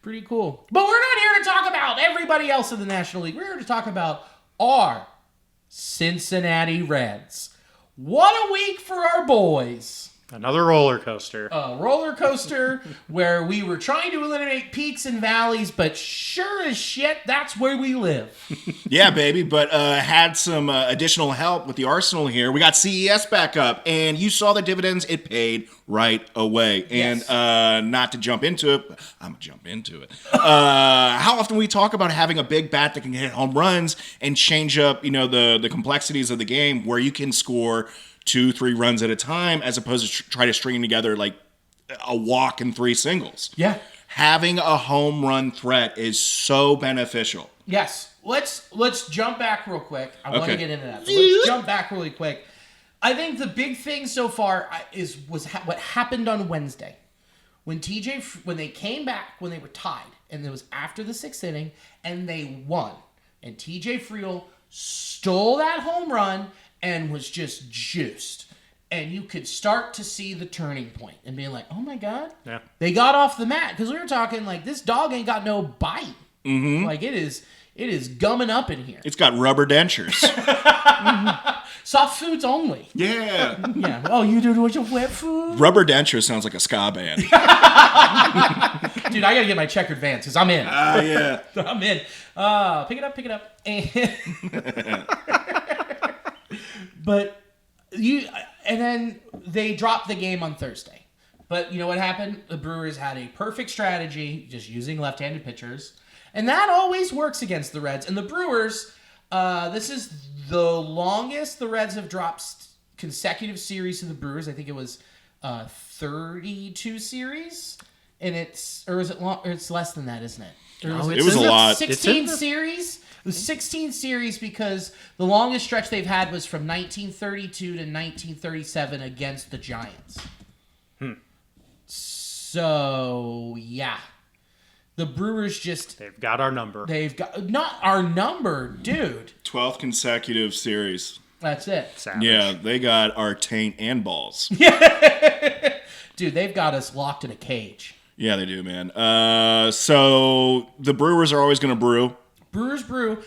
Pretty cool. But we're not here to talk about everybody else in the National League. We're here to talk about our Cincinnati Reds. What a week for our boys.
Another roller coaster.
A roller coaster where we were trying to eliminate peaks and valleys, but sure as shit, that's where we live.
Yeah, baby, but had some additional help with the arsenal here. We got CES back up, and you saw the dividends. It paid right away.
Yes.
And not to jump into it, but I'm going to jump into it. How often we talk about having a big bat that can hit home runs and change up, the complexities of the game where you can score 2-3 runs at a time as opposed to try to string together like a walk and 3 singles.
Yeah.
Having a home run threat is so beneficial.
Yes. Let's jump back real quick. I want to get into that. But let's jump back really quick. I think the big thing so far was what happened on Wednesday. When they came back, when they were tied, and it was after the 6th inning, and they won. And TJ Friel stole that home run and was just juiced. And you could start to see the turning point and being like, oh my God.
Yeah.
They got off the mat. Because we were talking like, this dog ain't got no bite. Mm-hmm. Like it is gumming up in here.
It's got rubber dentures.
Soft foods only.
Yeah.
Yeah. Oh, you do it with your wet food?
Rubber dentures sounds like a ska band.
Dude, I got to get my checkered Vans because I'm in.
Yeah.
I'm in. Pick it up. But and then they dropped the game on Thursday. But you know what happened? The Brewers had a perfect strategy, just using left-handed pitchers. And that always works against the Reds. And the Brewers, this is the longest the Reds have dropped consecutive series to the Brewers. I think it was 32 series. And it's less than that, isn't it?
It was a lot.
16 series? It was 16 series because the longest stretch they've had was from 1932 to 1937 against the Giants. So, yeah. The Brewers
they've got our number.
They've got... Not our number, dude.
12th consecutive series.
That's it.
Savage.
Yeah, they got our taint and balls.
Dude, they've got us locked in a cage.
Yeah, they do, man. So the Brewers are always going to brew.
Brewers brew.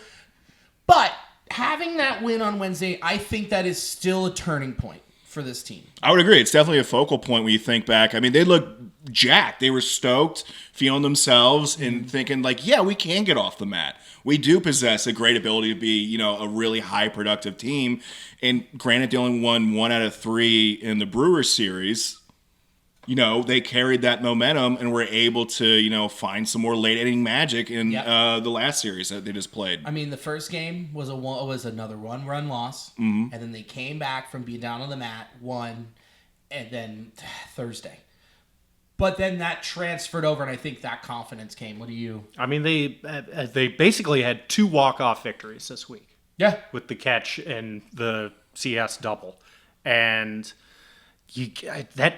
But having that win on Wednesday, I think that is still a turning point for this team.
I would agree. It's definitely a focal point when you think back. I mean, they look jacked. They were stoked, feeling themselves and thinking like, yeah, we can get off the mat. We do possess a great ability to be, a really high productive team. And granted, they only won 1 out of 3 in the Brewers series. They carried that momentum and were able to, find some more late inning magic in the last series that they just played.
I mean, the first game was another 1-run loss, and then they came back from being down on the mat, won, and then Thursday. But then that transferred over, and I think that confidence came. What do you?
I mean, they basically had 2 walk-off victories this week.
Yeah,
with the catch and the CS double, and.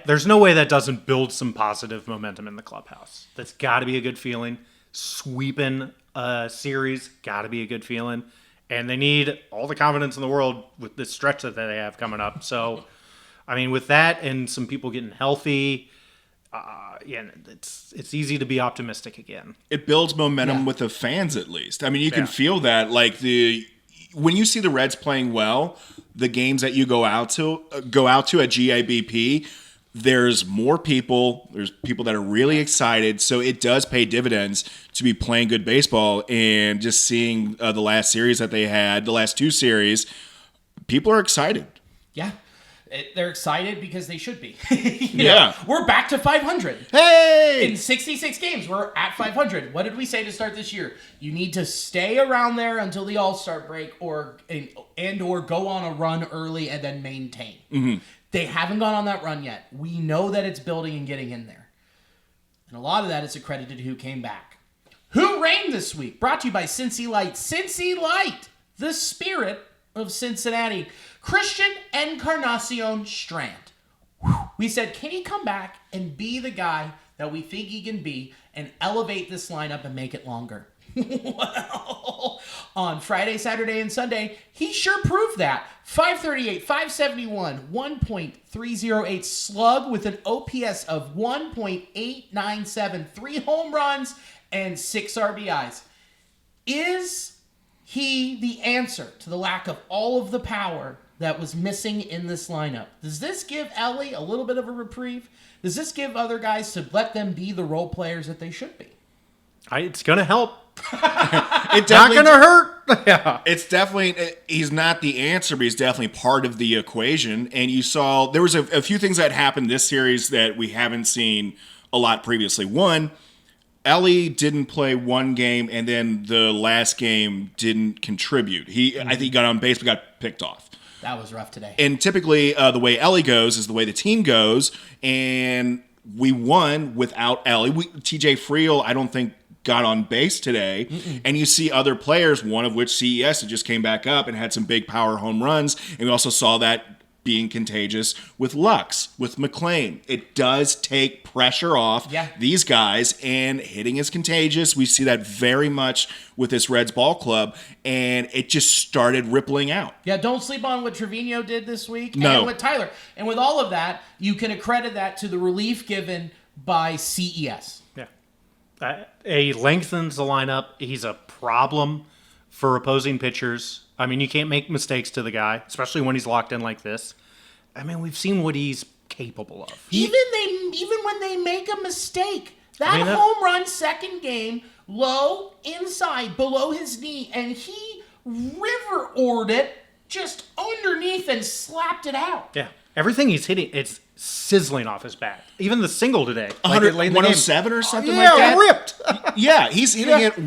There's no way that doesn't build some positive momentum in the clubhouse. That's got to be a good feeling. Sweeping a series, got to be a good feeling. And they need all the confidence in the world with this stretch that they have coming up. So I mean, with that and some people getting healthy, it's easy to be optimistic again.
It builds momentum with the fans, at least. I mean, you can feel that. Like when you see the Reds playing well, the games that you go out to at GABP, there's more people. There's people that are really excited. So it does pay dividends to be playing good baseball, and just seeing the last series that they had, the last two series, people are excited.
Yeah. They're excited because they should be. We're back to 500.
Hey!
In 66 games, we're at 500. What did we say to start this year? You need to stay around there until the All-Star break or go on a run early and then maintain. Mm-hmm. They haven't gone on that run yet. We know that it's building and getting in there. And a lot of that is accredited to who came back. Who reigned this week? Brought to you by Cincy Light. Cincy Light, the spirit of Cincinnati. Christian Encarnacion Strand. We said, can he come back and be the guy that we think he can be and elevate this lineup and make it longer? Well, on Friday, Saturday, and Sunday, he sure proved that. 538, 571, 1.308 slug with an OPS of 1.897, 3 home runs, and 6 RBIs. Is he the answer to the lack of all of the power that was missing in this lineup? Does this give Ellie a little bit of a reprieve? Does this give other guys to let them be the role players that they should be?
It's going to help.
It's
not going to hurt. Yeah.
It's definitely, he's not the answer, but he's definitely part of the equation. And you saw, there was a few things that happened this series that we haven't seen a lot previously. One, Ellie didn't play one game, and then the last game didn't contribute. I think he got on base, but got picked off.
That was rough today.
And typically, the way Ellie goes is the way the team goes, and we won without Ellie. TJ Friel, I don't think, got on base today. Mm-mm. And you see other players, one of which CES, that just came back up and had some big power home runs. And we also saw that being contagious with Lux, with McLean. It does take pressure off these guys, and hitting is contagious. We see that very much with this Reds ball club, and it just started rippling out.
Yeah, don't sleep on what Trevino did this week
and
with Tyler. And with all of that, you can accredit that to the relief given by CES.
Yeah. He lengthens the lineup. He's a problem for opposing pitchers. I mean, you can't make mistakes to the guy, especially when he's locked in like this. I mean, we've seen what he's capable of.
Even when they make a mistake, home run second game, low, inside, below his knee, and he river-oared it just underneath and slapped it out.
Yeah. Everything he's hitting, it's sizzling off his bat. Even the single today.
107 or something like that?
Ripped.
Yeah, he's hitting it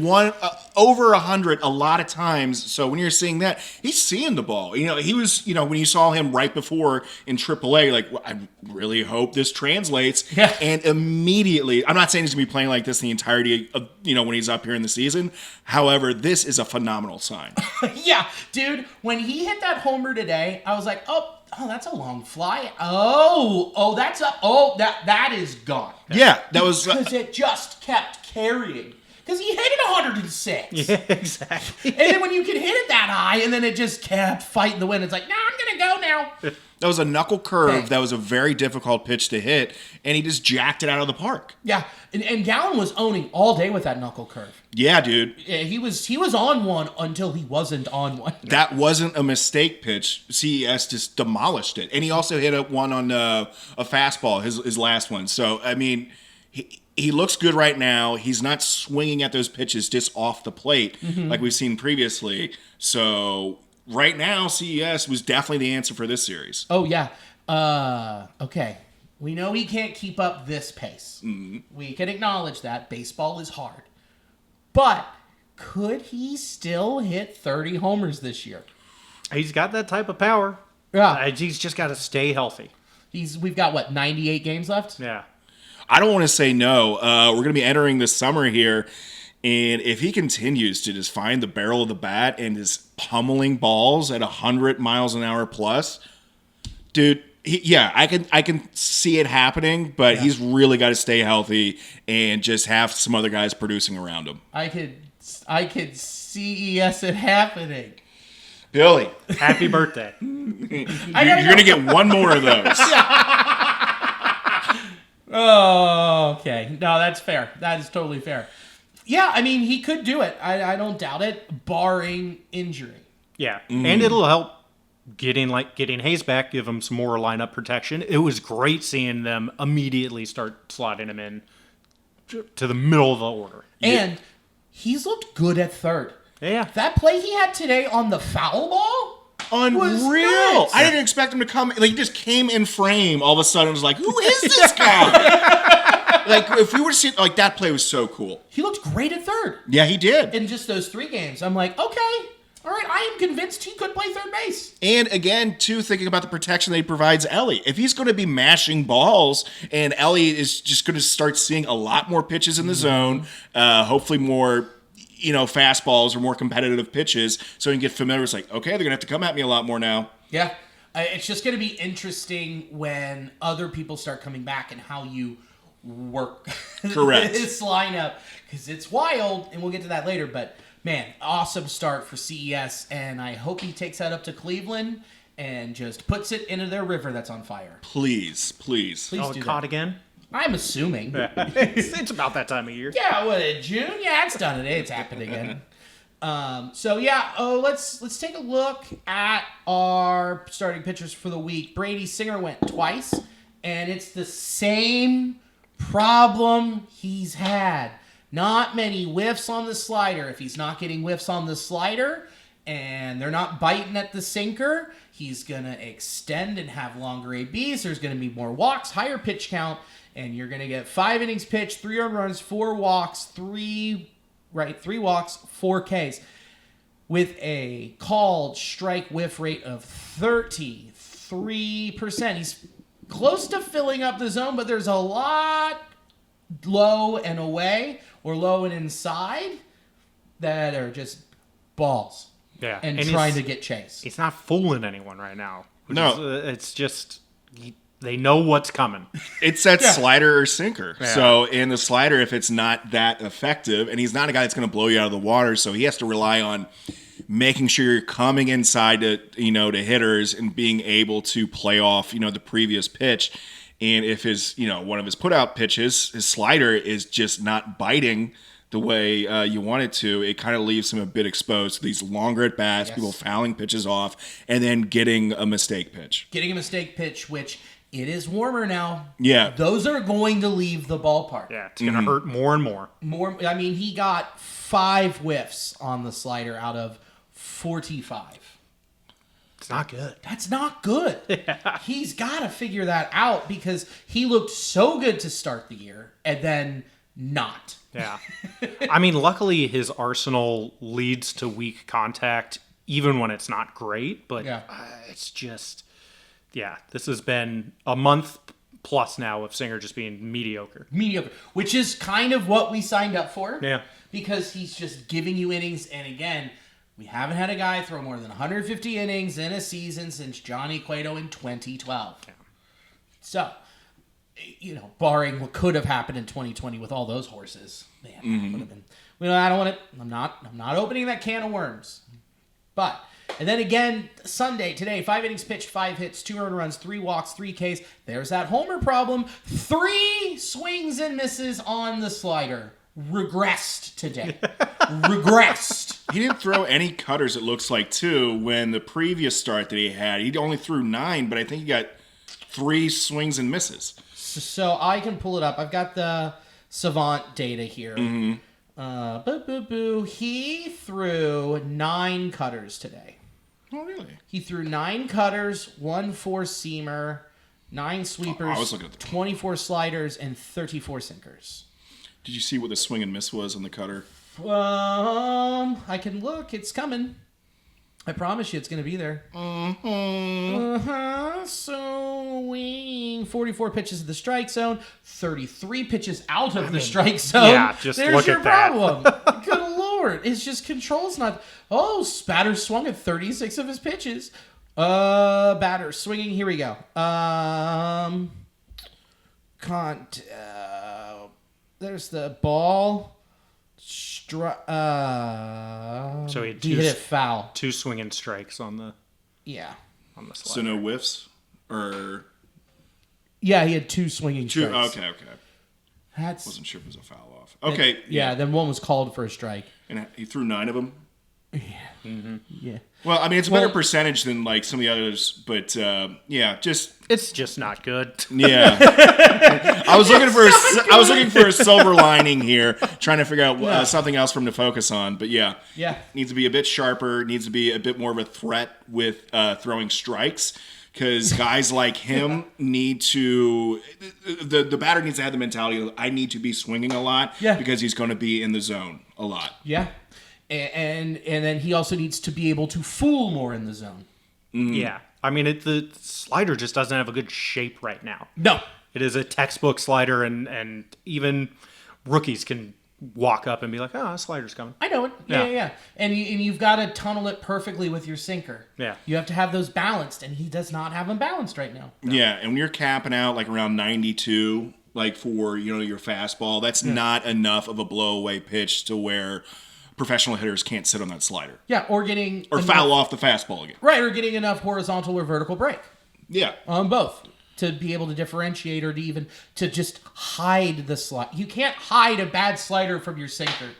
over 100 a lot of times. So when you're seeing that, he's seeing the ball. He was, when you saw him right before in AAA, like, well, I really hope this translates.
Yeah.
And immediately, I'm not saying he's going to be playing like this the entirety of, when he's up here in the season. However, this is a phenomenal sign.
Yeah, dude, when he hit that homer today, I was like, oh, that's a long fly. That is gone.
Yeah, that was
because it just kept carrying. Because he hit it 106.
Yeah, exactly.
And then when you can hit it that high, and then it just kept fighting the wind, it's like, I'm gonna go now.
That was a knuckle curve. That was a very difficult pitch to hit, and he just jacked it out of the park.
Yeah, and Gallen was owning all day with that knuckle curve.
Yeah, dude.
Yeah, he was on one until he wasn't on one.
That wasn't a mistake pitch. CES just demolished it, and he also hit one on a fastball, his last one. So I mean, he looks good right now. He's not swinging at those pitches just off the plate like we've seen previously. So right now, CES was definitely the answer for this series.
Oh, yeah. Okay. We know he can't keep up this pace. Mm-hmm. We can acknowledge that. Baseball is hard. But could he still hit 30 homers this year?
He's got that type of power.
Yeah.
He's just got to stay healthy.
We've got, 98 games left?
Yeah.
I don't want to say no. We're going to be entering the summer here. And if he continues to just find the barrel of the bat and is pummeling balls at 100 miles an hour plus, dude, I can see it happening, but he's really got to stay healthy and just have some other guys producing around him.
I could CES it happening.
Billy,
Happy birthday.
you're going to get one more of those.
Oh, okay. No, that's fair. That is totally fair. Yeah, I mean, he could do it. I don't doubt it, barring injury.
Yeah, and it'll help getting Hayes back, give him some more lineup protection. It was great seeing them immediately start slotting him in to the middle of the order.
And he's looked good at third.
Yeah.
That play he had today on the foul ball?
Unreal. I didn't expect him to come. Like, he just came in frame all of a sudden. Was like, who is this guy? Like, if we were to see, like, that play was so cool.
He looked great at third.
Yeah, he did.
In just those 3 games. I'm like, okay, all right, I am convinced he could play third base.
And again, too, thinking about the protection that he provides Ellie. If he's going to be mashing balls and Ellie is just going to start seeing a lot more pitches in the zone, hopefully more, fastballs or more competitive pitches, so he can get familiar. It's like, okay, they're going to have to come at me a lot more now.
Yeah. It's just going to be interesting when other people start coming back and how you work
Correct.
this lineup, because it's wild, and we'll get to that later, but man, awesome start for CES, and I hope he takes that up to Cleveland and just puts it into their river that's on fire.
Please.
Please do
Caught
that.
again?
I'm assuming.
It's about that time of year.
Yeah, what, June? Yeah, it's done today. It's happened again. Let's take a look at our starting pitchers for the week. Brady Singer went twice, and it's the same problem he's had. Not many whiffs on the slider. If he's not getting whiffs on the slider and they're not biting at the sinker, he's going to extend and have longer ABs. There's going to be more walks, higher pitch count, and you're going to get 5 innings pitched, 3 earned runs, 4 walks, 3 walks, 4 Ks, with a called strike whiff rate of 33%. He's close to filling up the zone, but there's a lot low and away or low and inside that are just balls.
Yeah.
And trying to get chased.
He's not fooling anyone right now.
No.
It's just they know what's coming.
It's that slider or sinker.
Yeah.
So in the slider, if it's not that effective, and he's not a guy that's going to blow you out of the water, so he has to rely on making sure you're coming inside to to hitters and being able to play off the previous pitch. And if his one of his put out pitches, his slider is just not biting the way you want it to, it kind of leaves him a bit exposed to these longer at bats, people fouling pitches off, and then getting a mistake pitch.
Which it is warmer now.
Yeah.
Those are going to leave the ballpark.
Yeah, it's going to hurt more and more.
I mean, he got 5 whiffs on the slider out of 45.
It's not good.
That's not good. Yeah. He's got to figure that out because he looked so good to start the year and then not.
Yeah. I mean, luckily his arsenal leads to weak contact even when it's not great, but it's just, this has been a month plus now of Singer just being mediocre.
Which is kind of what we signed up for.
Yeah.
Because he's just giving you innings, and again, we haven't had a guy throw more than 150 innings in a season since Johnny Cueto in 2012. Yeah. So, barring what could have happened in 2020 with all those horses, man, that would have been. I don't want it. I'm not opening that can of worms. But and then again, Sunday today, 5 innings pitched, 5 hits, 2 earned runs, 3 walks, 3 Ks. There's that homer problem. 3 swings and misses on the slider. Regressed today. Regressed.
He didn't throw any cutters, it looks like, too, when the previous start that he had. He only threw 9, but I think he got 3 swings and misses.
So I can pull it up. I've got the Savant data here. He threw 9 cutters today.
Oh, really?
He threw 9 cutters, 1 4-seamer, 9 sweepers,
I was looking at the
24 sliders, and 34 sinkers.
Did you see what the swing and miss was on the cutter?
I can look. It's coming. I promise you it's going to be there. Swing 44 pitches in the strike zone, 33 pitches out of the strike zone.
Yeah, just
There's
look
your
at that.
problem. Good Lord. It's just control's not... Spatter swung at 36 of his pitches. Batter swinging. Here we go. There's the ball.
So he
hit it foul.
2 swinging strikes on the
slider.
So no whiffs? Or...
Yeah, he had 2 swinging strikes.
Okay. Wasn't sure if it was a foul off. Then
one was called for a strike.
And he threw 9 of them?
Yeah. Mm-hmm. Yeah.
Well, I mean, it's a better percentage than like some of the others, but
it's just not good.
Yeah. I was looking for a silver lining here, trying to figure out something else for him to focus on. But needs to be a bit sharper. Needs to be a bit more of a threat with throwing strikes. Because guys like him need to, the batter needs to have the mentality of, I need to be swinging a lot because he's going to be in the zone a lot.
Yeah. And then he also needs to be able to fool more in the zone.
Mm. Yeah. I mean, the slider just doesn't have a good shape right now.
No.
It is a textbook slider, and even rookies can walk up and be like, oh, a slider's coming.
I know it. Yeah. And you've got to tunnel it perfectly with your sinker.
Yeah.
You have to have those balanced, and he does not have them balanced right now.
No. Yeah, and when you're capping out like around 92, like for, your fastball, that's not enough of a blowaway pitch to where professional hitters can't sit on that slider.
Yeah, or
foul off the fastball again.
Right, or getting enough horizontal or vertical break.
Yeah.
On both. To be able to differentiate or to just hide the slide. You can't hide a bad slider from your sinker.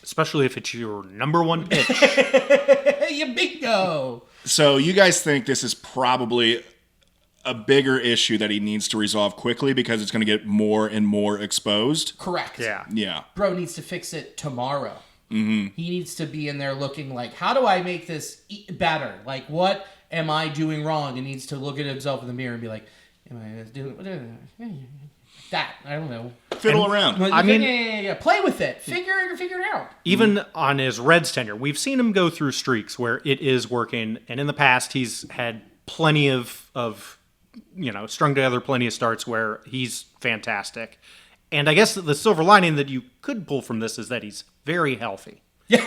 Especially if it's your number one pitch.
You bingo!
So you guys think this is probably a bigger issue that he needs to resolve quickly because it's going to get more and more exposed?
Correct.
Yeah.
Bro needs to fix it tomorrow. Mm-hmm. He needs to be in there looking like, how do I make this better? Like, what am I doing wrong? And needs to look at himself in the mirror and be like, am I doing that? I don't know.
Fiddle around.
I mean, play with it. Figure it out.
Even on his Reds tenure, we've seen him go through streaks where it is working, and in the past, he's had plenty of strung together plenty of starts where he's fantastic. And I guess the silver lining that you could pull from this is that he's very healthy.
Yeah,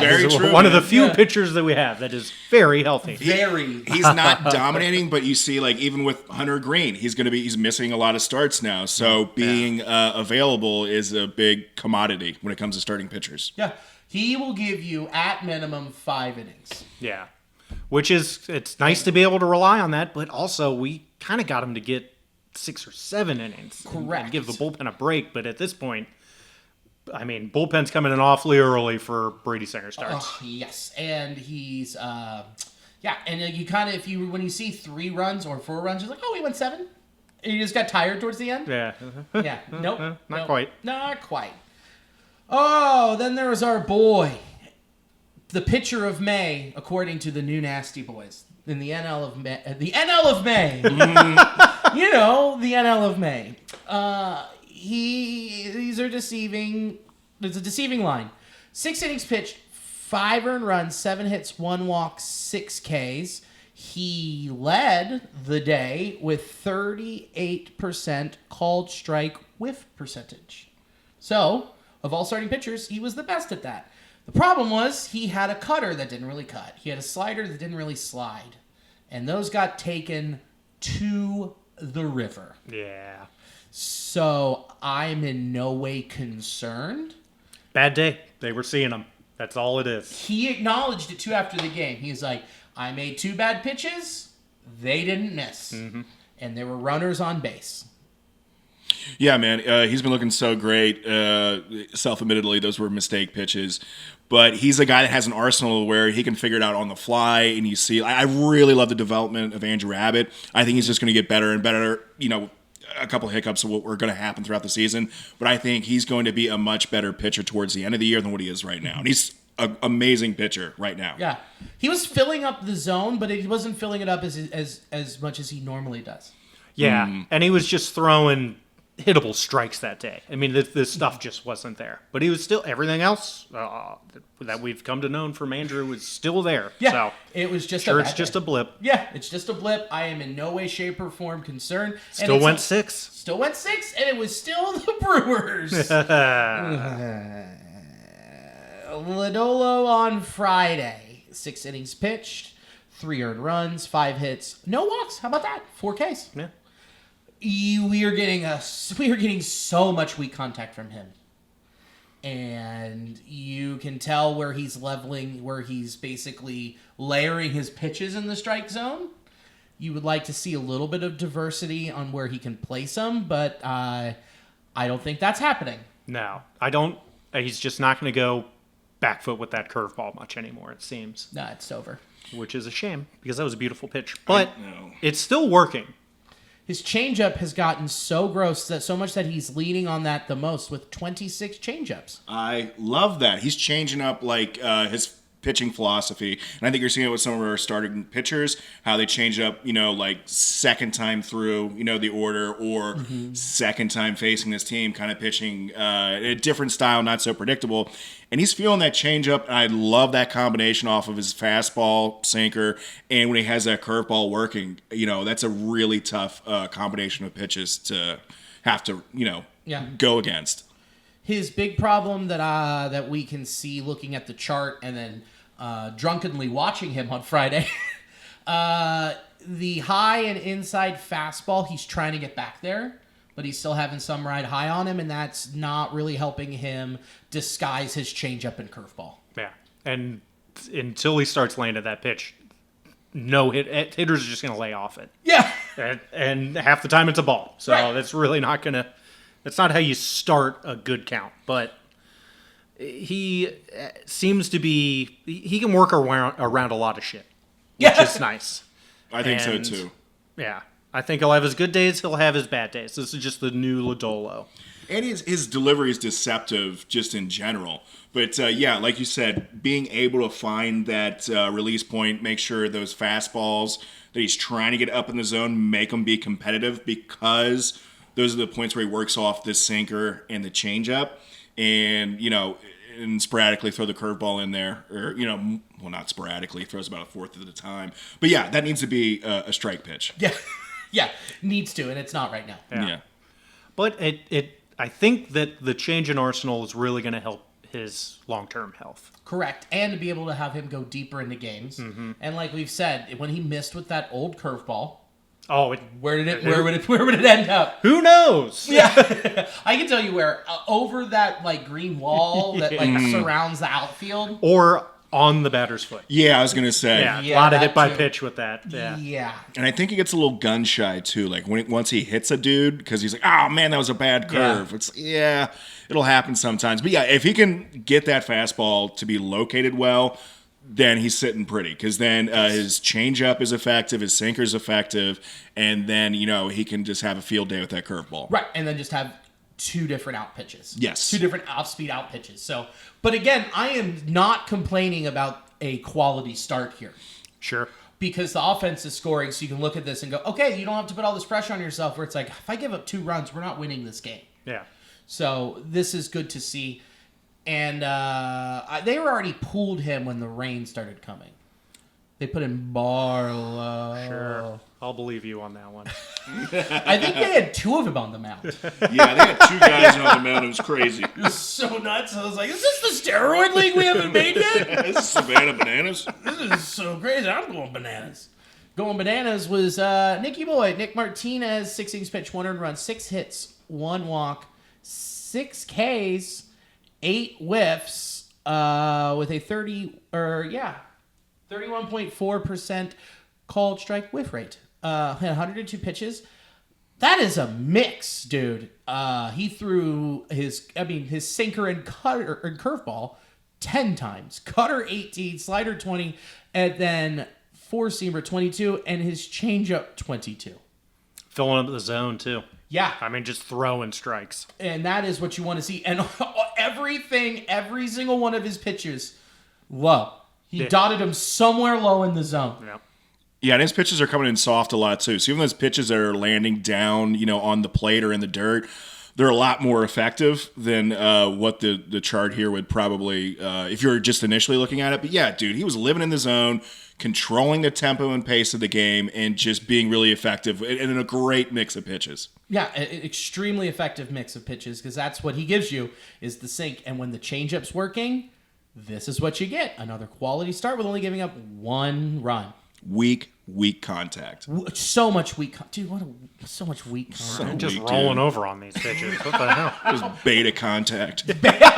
very true.
One of the few pitchers that we have that is very healthy.
He's not dominating, but you see, like even with Hunter Greene, he's missing a lot of starts now. So being available is a big commodity when it comes to starting pitchers.
Yeah, he will give you at minimum 5 innings.
Yeah, it's nice to be able to rely on that, but also we kind of got him to get 6 or 7 innings.
Correct.
And give the bullpen a break, but at this point, I mean, bullpen's coming in awfully early for Brady Singer starts.
Yes, and he's and you kind of when you see 3 runs or 4 runs, you're like, oh, he went 7. And you just got tired towards the end.
Yeah.
Nope.
Not quite.
Not quite. Oh, then there was our boy, the pitcher of May, according to the new Nasty Boys in the NL of May. The NL of May. The NL of May. These are deceiving. There's a deceiving line. 6 innings pitched, 5 earned runs, 7 hits, 1 walk, 6 Ks. He led the day with 38% called strike whiff percentage. So, of all starting pitchers, he was the best at that. The problem was he had a cutter that didn't really cut. He had a slider that didn't really slide. And those got taken to the river.
Yeah.
So I'm in no way concerned.
Bad day. They were seeing him. That's all it is.
He acknowledged it too after the game. He's like, I made 2 bad pitches. They didn't miss. Mm-hmm. And there were runners on base.
Yeah, man. He's been looking so great. Self-admittedly, those were mistake pitches. But he's a guy that has an arsenal where he can figure it out on the fly. And you see, I really love the development of Andrew Abbott. I think he's just going to get better and better. A couple of hiccups of what were going to happen throughout the season. But I think he's going to be a much better pitcher towards the end of the year than what he is right now. And he's an amazing pitcher right now.
Yeah. He was filling up the zone, but he wasn't filling it up as much as he normally does.
Yeah. And he was just throwing hittable strikes that day. I mean, this stuff just wasn't there. But he was still, everything else that we've come to know from Andrew was still there.
Yeah,
so,
it was just
it's just a blip.
Yeah, it's just a blip. I am in no way, shape, or form concerned.
Still went 6.
Still went 6, and it was still the Brewers. Lodolo on Friday. 6 innings pitched, 3 earned runs, 5 hits, no walks. How about that? 4 Ks.
Yeah.
We are getting so much weak contact from him, and you can tell where he's leveling, where he's basically layering his pitches in the strike zone. You would like to see a little bit of diversity on where he can place them, but I don't think that's happening.
No, I don't. He's just not going to go back foot with that curveball much anymore, it seems.
No, it's over.
Which is a shame, because that was a beautiful pitch. But it's still working.
His changeup has gotten so gross, that so much that he's leaning on that the most with 26 changeups.
I love that. He's changing up like his pitching philosophy, and I think you're seeing it with some of our starting pitchers, how they change up, like second time through, the order, or second time facing this team, kind of pitching a different style, not so predictable. And he's feeling that changeup, and I love that combination off of his fastball, sinker, and when he has that curveball working, that's a really tough combination of pitches to have to, go against.
His big problem that we can see looking at the chart and then drunkenly watching him on Friday, the high and inside fastball, he's trying to get back there, but he's still having some ride high on him, and that's not really helping him disguise his changeup and curveball.
Yeah, and until he starts laying at that pitch, hitters are just going to lay off it.
Yeah.
And half the time it's a ball, so
right.
That's really not going to... That's not how you start a good count, but he seems to be... He can work around a lot of shit, which is nice.
I think so, too.
Yeah. I think he'll have his good days, he'll have his bad days. This is just the new Lodolo.
And his delivery is deceptive just in general. But, like you said, being able to find that release point, make sure those fastballs that he's trying to get up in the zone, make them be competitive, because those are the points where he works off the sinker and the changeup, and and sporadically throw the curveball in there, or well, not sporadically, throws about a fourth of the time. But yeah, that needs to be a strike pitch.
Yeah, needs to, and it's not right now.
Yeah.
But I think that the change in arsenal is really going to help his long-term health. Correct,
and to be able to have him go deeper into games. Mm-hmm. And like we've said, when he missed with that old curveball. Where would it end up?
Who knows?
Yeah, I can tell you where. Over that green wall that surrounds the outfield,
or on the batter's foot.
Yeah, I was gonna say.
Yeah, a lot of hit by pitch with that.
Yeah.
And I think he gets a little gun shy too. Like once he hits a dude, because he's like, "Oh man, that was a bad curve." It'll happen sometimes. But yeah, if he can get that fastball to be located well, then he's sitting pretty, because then his changeup is effective, his sinker's effective, and then he can just have a field day with that curveball.
Right, and then just have two different out pitches.
Yes,
2 different off-speed out pitches. So, but again, I am not complaining about a quality start here.
Sure.
Because the offense is scoring, so you can look at this and go, okay, you don't have to put all this pressure on yourself. Where it's like, if I give up 2 runs, we're not winning this game.
Yeah.
So this is good to see. And they were already pulled him when the rain started coming. They put in Barlow.
Sure. I'll believe you on that one.
I think they had 2 of them on the mound.
Yeah, they had 2 guys on the mound. It was crazy.
It was so nuts. I was like, is this the steroid league we haven't made yet?
This is Savannah Bananas.
This is so crazy. I'm going bananas. Going bananas was Nicky Boyd. Nick Martinez, 6 innings pitched, 1 earned run, 6 hits, 1 walk, 6 Ks, 8 whiffs, with a 31.4% called strike whiff rate. Had 102 pitches. That is a mix, dude. He threw his sinker and cutter and curveball 10 times, cutter 18, slider 20, and then 4-seamer 22, and his changeup 22.
Filling up the zone too.
Yeah.
Just throwing strikes.
And that is what you want to see. And every single one of his pitches, low. He dotted them somewhere low in the zone.
Yeah.
Yeah, and his pitches are coming in soft a lot too. So even those pitches that are landing down, on the plate or in the dirt, they're a lot more effective than what the chart here would probably, if you're just initially looking at it. But yeah, dude, he was living in the zone, controlling the tempo and pace of the game, and just being really effective and in a great mix of pitches.
Yeah, an extremely effective mix of pitches, because that's what he gives you is the sink. And when the changeup's working, this is what you get. Another quality start with only giving up 1 run.
Week weak contact.
So much weak dude, so much weak contact.
So
just
weak,
rolling
dude.
over on these pitches. What the hell?
It was beta contact.
Beta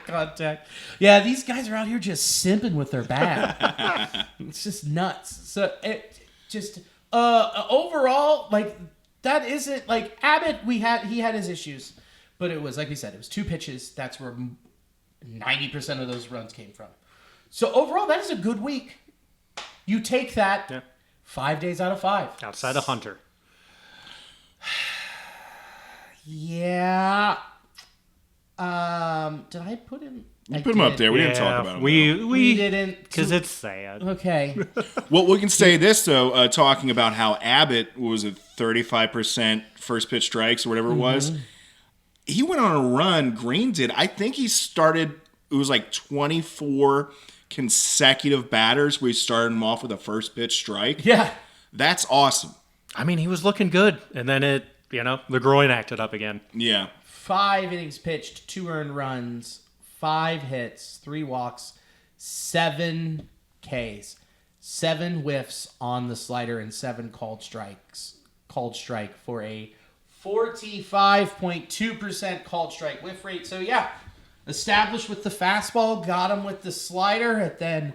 contact. Yeah, these guys are out here just simping with their bat. It's just nuts. So it just overall, like, that isn't like Abbott. He had his issues, but it was like we said, it was 2 pitches. That's where 90% of those runs came from. So overall, that is a good week. You take that 5 days out of 5.
Outside of Hunter.
Yeah. Did I put him?
You put him up there. We didn't talk about him.
We
didn't.
because it's sad.
Okay.
Well, we can say this, though, talking about how Abbott was at 35% first pitch strikes or whatever it was. He went on a run. Greene did. I think he started, it was like 24 consecutive batters where he started them off with a first pitch strike.
Yeah.
That's awesome.
I mean, he was looking good, and then the groin acted up again.
Yeah.
5 innings pitched, 2 earned runs, 5 hits, 3 walks, 7 Ks, 7 whiffs on the slider, and 7 called strike for a 45.2% called strike whiff rate. So yeah, established with the fastball, got him with the slider, and then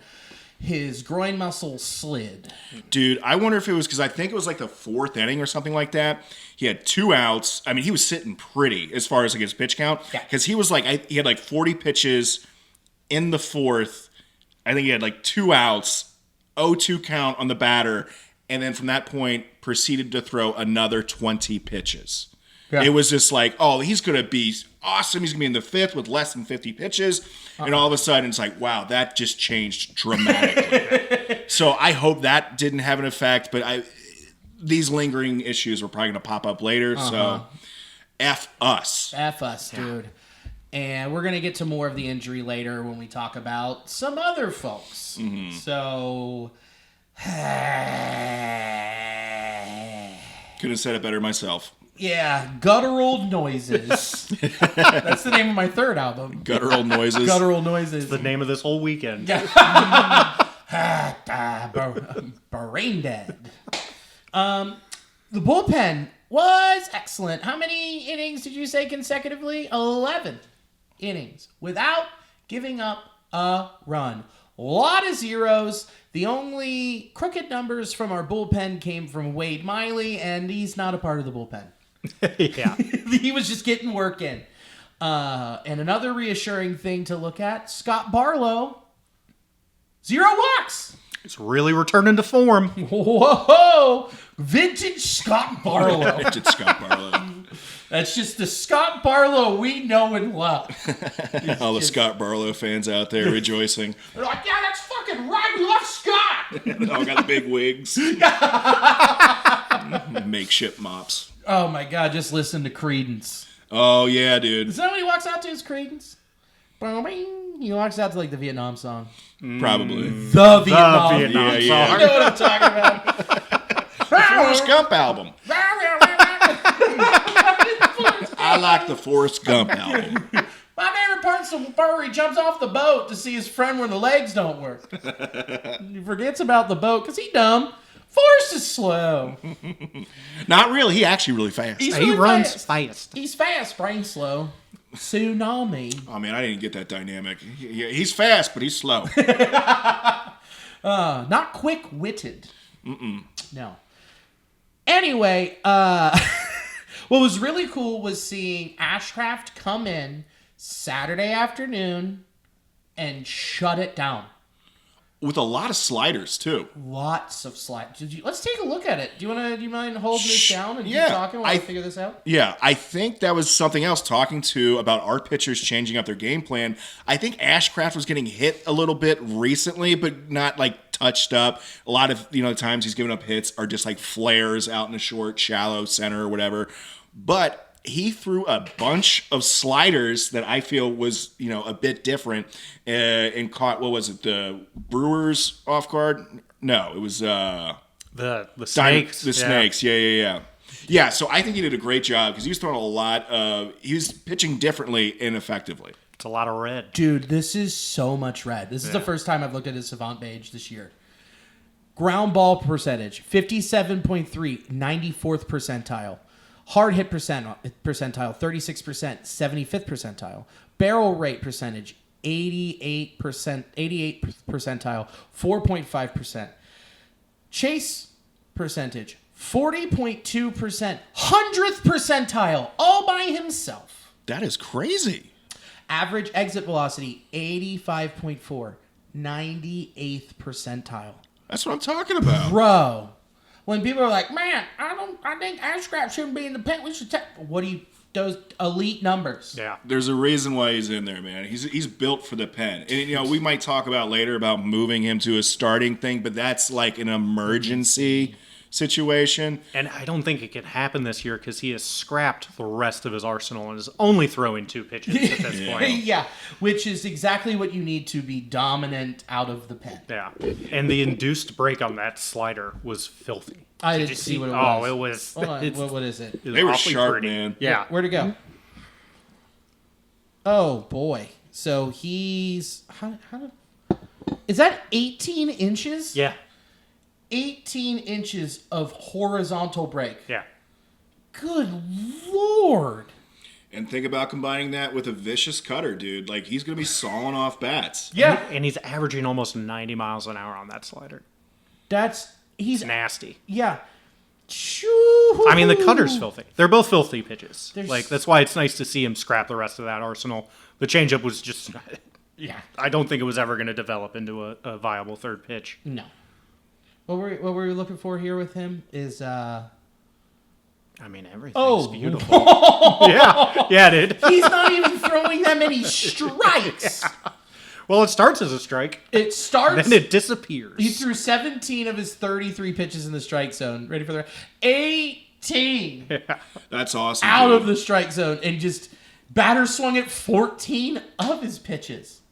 his groin muscle slid.
Dude, I wonder if it was because I think it was like the 4th inning or something like that. He had 2 outs. I mean, he was sitting pretty as far as like his pitch count.
Yeah.
Because he was like, he had like 40 pitches in the 4th. I think he had like 2 outs, 0-2 count on the batter. And then from that point, proceeded to throw another 20 pitches. Yeah. It was just like, oh, he's going to be awesome. He's going to be in the 5th with less than 50 pitches. And all of a sudden, it's like, wow, that just changed dramatically. So I hope that didn't have an effect. But these lingering issues were probably going to pop up later. So F us.
F us, dude. And we're going to get to more of the injury later when we talk about some other folks. Mm-hmm. So...
Could have said it better myself.
Yeah, Guttural Noises. That's the name of my 3rd album.
Guttural Noises.
Guttural Noises.
It's the name of this whole weekend.
Brain dead. The bullpen was excellent. How many innings did you say consecutively? 11 innings without giving up a run. A lot of zeros. The only crooked numbers from our bullpen came from Wade Miley, and he's not a part of the bullpen.
Yeah.
He was just getting work in. And another reassuring thing to look at, Scott Barlow, 0 walks.
It's really returning to form.
Whoa! Vintage Scott Barlow.
Vintage Scott Barlow.
That's just the Scott Barlow we know and love.
All the Scott Barlow fans out there rejoicing.
They're like, yeah, that's fucking right. We love Scott.
All got the big wigs. Makeshift mops.
Oh, my God. Just listen to Creedence.
Oh, yeah, dude.
Is that what he walks out to, is Creedence? He walks out to, like, the Vietnam song.
Probably.
The Vietnam
song.
You know what I'm talking about.
The Forrest Gump album. I like the Forrest Gump album.
My favorite part's the part where he jumps off the boat to see his friend when the legs don't work. He forgets about the boat because he's dumb. Forrest is slow.
Not really. He actually really fast.
He runs fast.
He's fast, brain slow. Tsunami.
Oh, man, I didn't get that dynamic. He's fast, but he's slow.
Not quick-witted. No. Anyway, what was really cool was seeing Ashcraft come in Saturday afternoon and shut it down.
With a lot of sliders, too.
Lots of sliders. Let's take a look at it. Do you mind holding this down and keep talking while I figure this out?
Yeah, I think that was something else, talking about our pitchers changing up their game plan. I think Ashcraft was getting hit a little bit recently, but not like touched up. A lot of the times he's giving up hits are just like flares out in the short, shallow center or whatever. But he threw a bunch of sliders that I feel was, a bit different and caught, what was it, the Brewers off guard? No, it was
the Snakes.
The Snakes, yeah. Yeah, so I think he did a great job because he was throwing a lot of, he was pitching differently and effectively.
It's a lot of red.
Dude, this is so much red. This is the first time I've looked at his Savant page this year. Ground ball percentage, 57.3, 94th percentile. Hard hit percentile, 36%, 75th percentile. Barrel rate percentage, 88%, 88th percentile, 4.5%. Chase percentage, 40.2%, 100th percentile, all by himself.
That is crazy.
Average exit velocity, 85.4, 98th percentile.
That's what I'm talking about.
Bro, when people are like, man, I think Ashcraft shouldn't be in the pen. We should take. What do you? Those elite numbers.
Yeah.
There's a reason why he's in there, man. He's built for the pen. And, we might talk about later about moving him to a starting thing, but that's like an emergency situation.
And I don't think it can happen this year because he has scrapped the rest of his arsenal and is only throwing 2 pitches at this point.
Yeah, which is exactly what you need to be dominant out of the pen.
Yeah. And the induced break on that slider was filthy.
I didn't see what it was.
Oh, it was.
Hold on, what is it?
They were
awfully
sharp,
pretty.
man.
Yeah.
Where'd it go? Oh, boy. So he's... Is that 18 inches?
Yeah.
18 inches of horizontal break.
Yeah.
Good Lord.
And think about combining that with a vicious cutter, dude. Like, he's going to be sawing off bats.
Yeah.
And he's averaging almost 90 miles an hour on that slider.
He's
Nasty.
Yeah.
I mean, the cutter's filthy. They're both filthy pitches.
There's-
That's why it's nice to see him scrap the rest of that arsenal. The changeup was just...
Yeah.
I don't think it was ever going to develop into a viable third pitch.
No. What were we looking for here with him is
I mean, everything's
Oh.
beautiful. yeah, dude.
he's not even throwing that many strikes.
Well, it starts as a strike,
It starts
then it disappears.
he threw 17 of his 33 pitches in the strike zone. Ready for the 18
That's awesome.
out
dude.
of the strike zone and just batter swung at 14 of his pitches.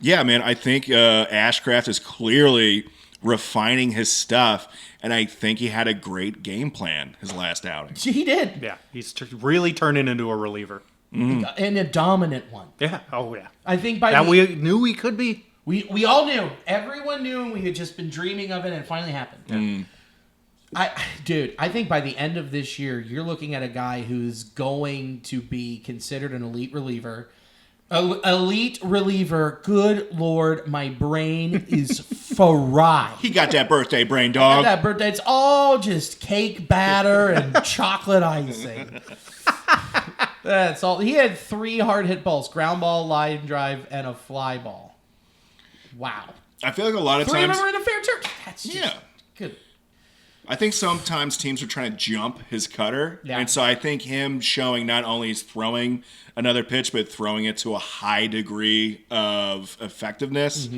Yeah, man. I think Ashcraft is clearly refining his stuff, and I think he had a great game plan his last outing.
He did.
Yeah, he's really turning into a reliever.
And a dominant one.
Yeah. Oh, yeah.
I think by
That
the
we knew he could be.
We all knew. Everyone knew, and we had just been dreaming of it, and it finally happened. I think by the end of this year, you're looking at a guy who's going to be considered an elite reliever. Elite reliever. Good Lord, my brain is fried.
He got that birthday brain, dog.
That birthday, it's all just cake batter and chocolate icing. That's all. He had 3 hard hit balls: ground ball, line drive, and a fly ball. Wow.
I feel like a lot of
3 of
times.
them were in a fair turn. That's just
Yeah.
good.
I think sometimes teams are trying to jump his cutter.
Yeah.
And so I think him showing not only is throwing another pitch, but throwing it to a high degree of effectiveness,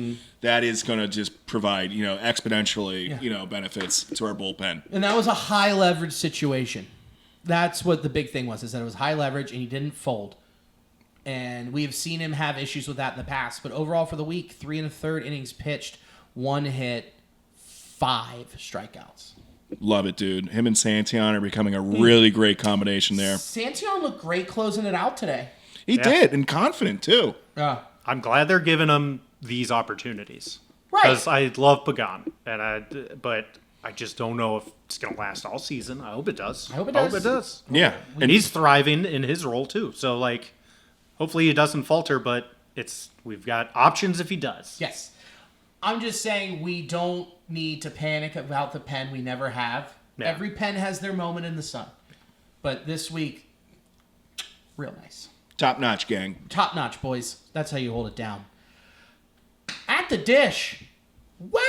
that is going to just provide, exponentially, benefits to our bullpen.
And that was a high leverage situation. That's what the big thing was, is that it was high leverage and he didn't fold. And we have seen him have issues with that in the past. But overall for the week, 3 1/3 innings pitched, 1 hit, 5 strikeouts.
Love it, dude. Him and Santion are becoming a really great combination there.
Santion looked great closing it out today.
He did, and confident, too.
I'm glad they're giving him these opportunities.
Right.
Because I love Pagan, but I just don't know if it's going to last all season. I hope it does.
I hope it does.
Yeah.
And he's thriving in his role, too. So, hopefully he doesn't falter, but we've got options if he does.
Yes. I'm just saying we don't need to panic about the pen we never have.
Yeah.
Every pen has their moment in the sun. But this week, real nice.
Top notch, gang.
Top notch, boys. That's how you hold it down. At the dish. Well.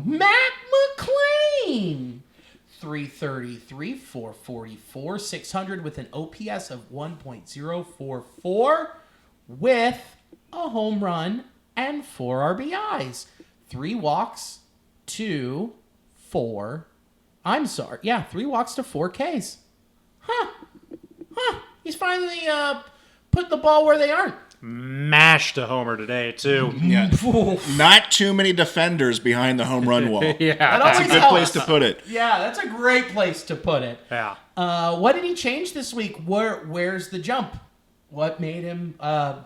Matt McLean. 333, 444, 600 with an OPS of 1.044 with a home run and 4 RBIs. 3 walks to 4. I'm sorry. Yeah, 3 walks to 4 Ks. Huh. He's finally putting the ball where they aren't.
Mashed a homer today, too.
Yeah. Not too many defenders behind the home run wall.
Yeah.
That's a good place to put it.
Yeah, that's a great place to put it.
Yeah.
What did he change this week? Where's the jump? what made him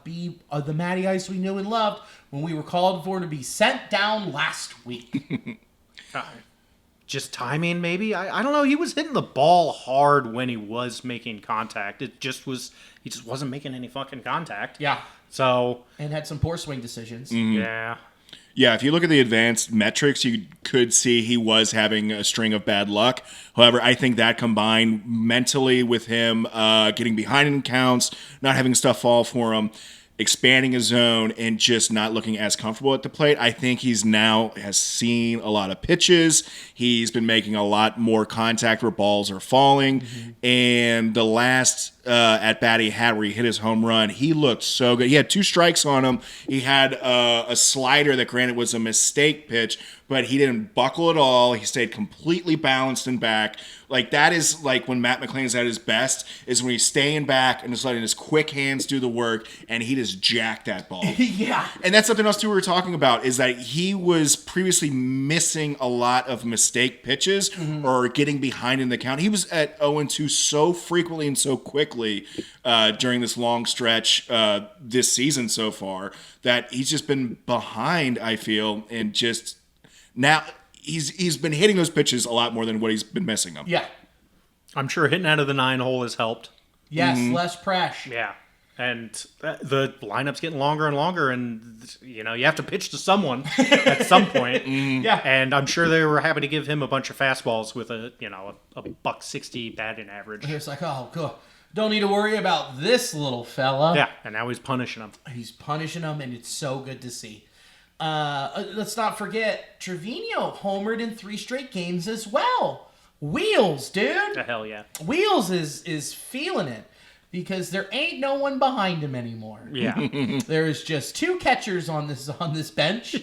be the Matty Ice we knew and loved when we were called for to be sent down last week.
Just timing, maybe? I don't know. He was hitting the ball hard when he was making contact. He just wasn't making any fucking contact.
Yeah.
So.
And had some poor swing decisions.
Yeah.
Yeah, if you look at the advanced metrics, you could see he was having a string of bad luck. However, I think that combined mentally with him getting behind in counts, not having stuff fall for him, expanding his zone, and just not looking as comfortable at the plate, I think he's now has seen a lot of pitches. He's been making a lot more contact where balls are falling. And the last at bat he had where he hit his home run, he looked so good. He had 2 strikes on him. He had a slider that granted was a mistake pitch, but he didn't buckle at all. He stayed completely balanced and back. Like, that is like when Matt McClain's at his best, is when he's staying back and just letting his quick hands do the work, and he just jacked that ball.
Yeah.
And that's something else too we were talking about, is that he was previously missing a lot of mistake pitches or getting behind in the count. He was at 0-2 so frequently and so quickly during this long stretch this season so far that he's just been behind, I feel, and just now he's been hitting those pitches a lot more than what he's been missing them.
Yeah.
I'm sure hitting out of the 9-hole has helped.
Yes, less pressure.
Yeah. And the lineup's getting longer and longer, and you have to pitch to someone at some point.
Yeah.
And I'm sure they were happy to give him a bunch of fastballs with a $160 batting average.
He was like, oh, cool. Don't need to worry about this little fella.
Yeah, and now he's punishing him.
He's punishing him, and it's so good to see. Let's not forget, Trevino homered in 3 straight games as well. Wheels, dude.
The hell yeah.
Wheels is feeling it because there ain't no one behind him anymore.
Yeah.
There's just 2 catchers on this bench,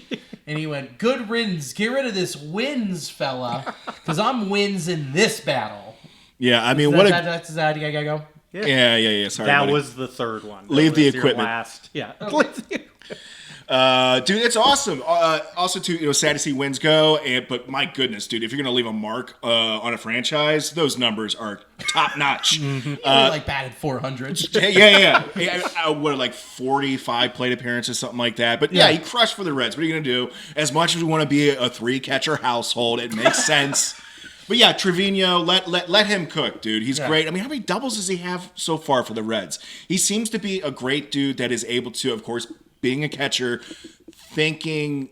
and he went, good riddance. Get rid of this wins fella, because I'm wins in this battle.
Yeah, I mean,
That's you gotta go.
Yeah. Sorry,
that
buddy.
was the third one.
Leave
That
the
was your
equipment.
Last. Yeah.
Dude, it's awesome. Also, too, sad to see wins go. But my goodness, dude, if you're gonna leave a mark on a franchise, those numbers are top notch.
He like batted 400.
Yeah. What, like 45 plate appearances, something like that. But yeah, he crushed for the Reds. What are you gonna do? As much as we want to be a 3-catcher household, it makes sense. But yeah, Trevino, let him cook, dude. He's great. I mean, how many doubles does he have so far for the Reds? He seems to be a great dude that is able to, of course, being a catcher, thinking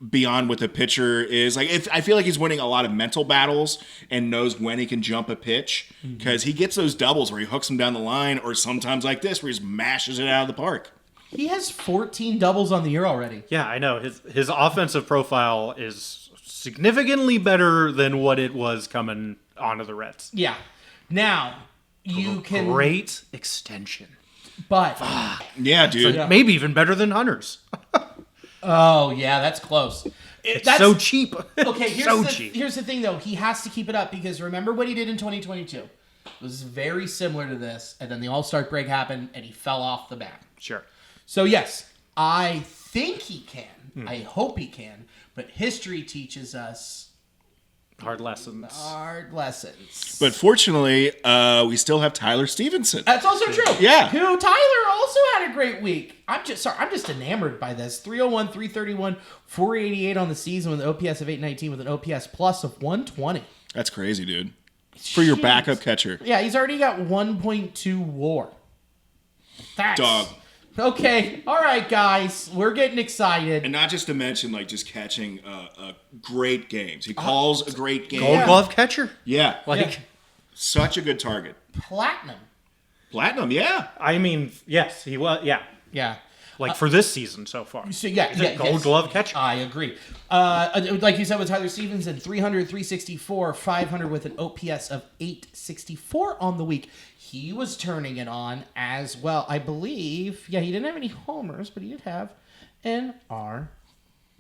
beyond what the pitcher is. Like, I feel like he's winning a lot of mental battles and knows when he can jump a pitch, because he gets those doubles where he hooks them down the line, or sometimes like this where he just mashes it out of the park.
He has 14 doubles on the year already.
Yeah, I know. His offensive profile is significantly better than what it was coming onto the Reds.
Yeah. Now, you can...
Great extension.
But...
Yeah, dude.
Maybe even better than Hunter's.
Oh, yeah, that's close.
That's so cheap.
Okay,
cheap.
Here's the thing, though. He has to keep it up, because remember what he did in 2022? It was very similar to this, and then the All-Star break happened, and he fell off the bat.
Sure.
So, yes, I think he can. I hope he can. But history teaches us...
Hard lessons.
But fortunately, we still have Tyler Stephenson.
That's also true.
Yeah.
Who Tyler also had a great week. I'm just enamored by this. 301, 331, 488 on the season with an OPS of 819 with an OPS plus of 120.
That's crazy, dude. For your backup catcher.
Yeah, he's already got 1.2 WAR. That's...
Dog.
Okay, all right, guys. We're getting excited.
And not just to mention, like, just catching great games. He calls a great game.
Gold glove catcher?
Yeah.
Like,
such a good target.
Platinum,
yeah.
I mean, yes, he was. Yeah.
Yeah.
Like, for this season so far.
So, yeah,
He's a gold glove catcher.
I agree. Like you said with Tyler Stephenson, 300, 364, 500 with an OPS of 864 on the week. He was turning it on as well. I believe, he didn't have any homers, but he did have an R.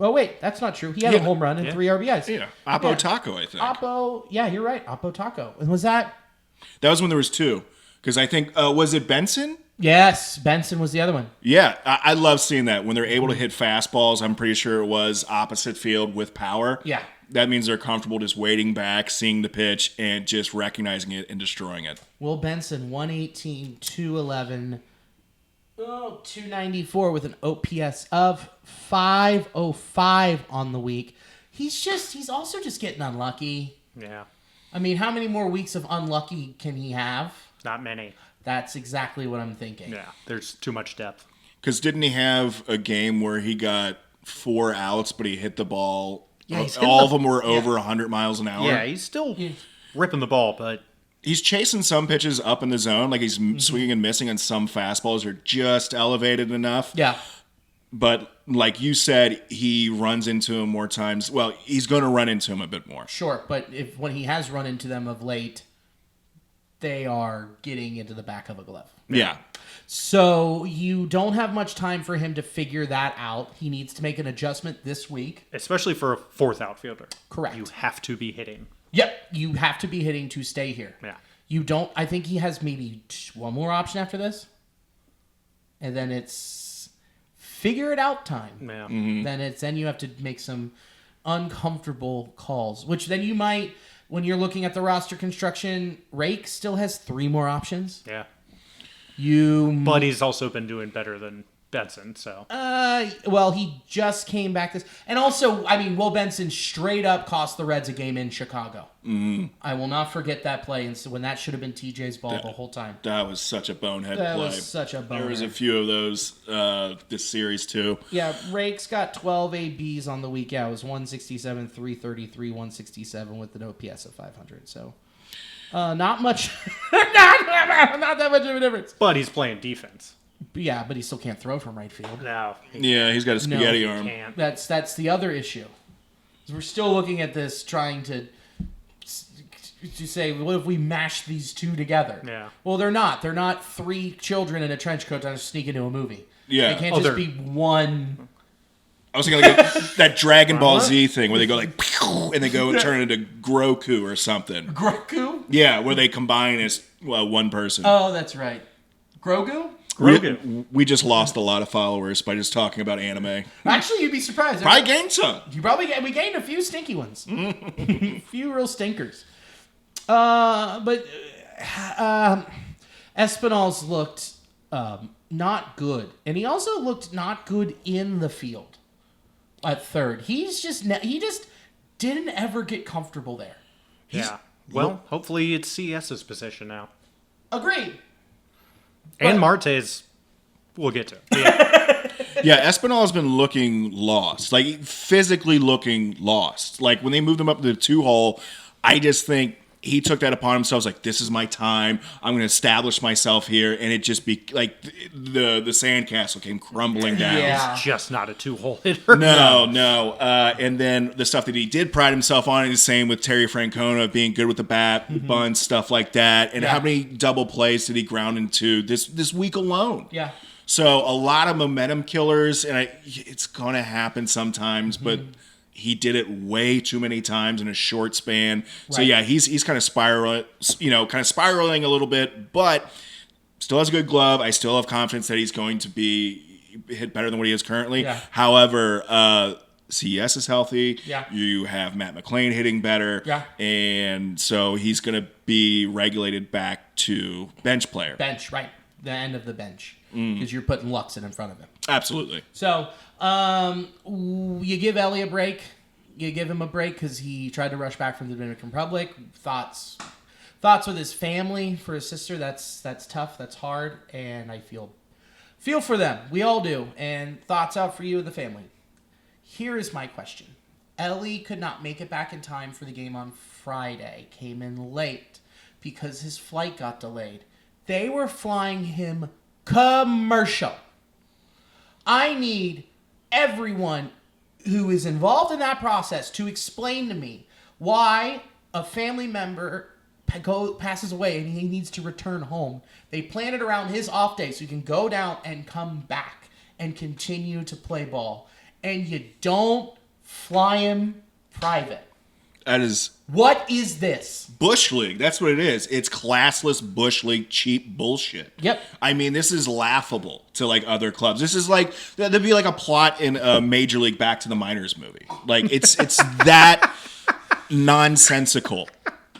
Oh, wait, that's not true. He had a home run and 3 RBIs.
Yeah. Oppo Taco, I think.
Oppo, yeah, you're right. Oppo Taco. And was that?
That was when there was 2. Because I think, was it Benson?
Yes, Benson was the other one.
Yeah, I love seeing that. When they're able to hit fastballs, I'm pretty sure it was opposite field with power.
Yeah.
That means they're comfortable just waiting back, seeing the pitch, and just recognizing it and destroying it.
Will Benson, 118, 211, Oh, 294 with an OPS of 505 on the week. He's also just getting unlucky.
Yeah.
I mean, how many more weeks of unlucky can he have?
Not many.
That's exactly what I'm thinking.
Yeah, there's too much depth.
Because didn't he have a game where he got 4 outs, but he hit the ball?
Yeah,
all of them were over 100 miles an hour.
Yeah, he's still ripping the ball, but
he's chasing some pitches up in the zone, like he's swinging and missing, and some fastballs are just elevated enough.
Yeah.
But like you said, he runs into him more times. Well, he's going to run into him a bit more.
Sure, but when he has run into them of late, they are getting into the back of a glove.
Yeah.
So you don't have much time for him to figure that out. He needs to make an adjustment this week.
especially for a fourth outfielder.
Correct.
You have to be hitting.
Yep, you have to be hitting to stay here.
Yeah.
You don't. I think he has maybe one more option after this, and then it's figure it out time.
Yeah.
Then you have to make some uncomfortable calls, which then you might, when you're looking at the roster construction, Rake still has 3 more options.
Yeah.
But
he's also been doing better than Benson, so.
Well, he just came back this, and also, I mean, Will Benson straight up cost the Reds a game in Chicago. I will not forget that play, and so when that should have been TJ's ball the whole time.
That was such a bonehead play.
That was such a bonehead.
There was a few of those this series, too.
Yeah, Rake's got 12 ABs on the week. Yeah, it was 167, 333, 167 with an OPS of 500. So, not much, not that much of a difference.
But he's playing defense.
Yeah, but he still can't throw from right field.
No.
Yeah, he's got a spaghetti arm.
Can't.
That's the other issue. We're still looking at this, trying to say, what if we mash these two together?
Yeah.
Well, they're not. They're not 3 children in a trench coat trying to sneak into a movie.
Yeah.
They can't just be one.
I was thinking like that Dragon Ball Z thing where they go like, pew, and they go and turn into Groku or something.
Grogu?
Yeah, where they combine as one person.
Oh, that's right. Grogu?
We just lost a lot of followers by just talking about anime.
Actually, you'd be surprised.
I gained some.
We gained a few stinky ones. A few real stinkers. But Espinal's looked not good, and he also looked not good in the field at third. He just didn't ever get comfortable there.
Well, hopefully it's CES's position now.
Agreed.
And Marte's, we'll get to.
Yeah, Espinal has been looking lost, like physically looking lost. Like when they moved him up to the 2-hole, I just think he took that upon himself. Like, this is my time. I'm going to establish myself here, and it just be like the sandcastle came crumbling down.
Yeah.
He's just not a 2-hole hitter.
No. And then the stuff that he did pride himself on is the same with Terry Francona, being good with the bat, bunt, stuff like that. And how many double plays did he ground into this week alone?
Yeah.
So a lot of momentum killers, and it's going to happen sometimes, but he did it way too many times in a short span. Right. So yeah, he's kind of spiraling a little bit, but still has a good glove. I still have confidence that he's going to be hit better than what he is currently. Yeah. However, CES is healthy.
Yeah.
You have Matt McClain hitting better.
Yeah.
And so he's going to be regulated back to bench player.
Bench, right. The end of the bench. Because you're putting Luxon in front of him.
Absolutely.
So, you give Ellie a break. You give him a break because he tried to rush back from the Dominican Republic. Thoughts with his family, for his sister. That's tough. That's hard. And I feel for them. We all do. And thoughts out for you and the family. Here is my question. Ellie could not make it back in time for the game on Friday. Came in late because his flight got delayed. They were flying him commercial. I need everyone who is involved in that process to explain to me why a family member passes away and he needs to return home. They plan it around his off day so he can go down and come back and continue to play ball. And you don't fly him private.
That is...
What is this?
Bush League. That's what it is. It's classless Bush League cheap bullshit.
Yep.
I mean, this is laughable to like other clubs. This is like there'd be like a plot in a Major League Back to the Minors movie. Like it's that nonsensical.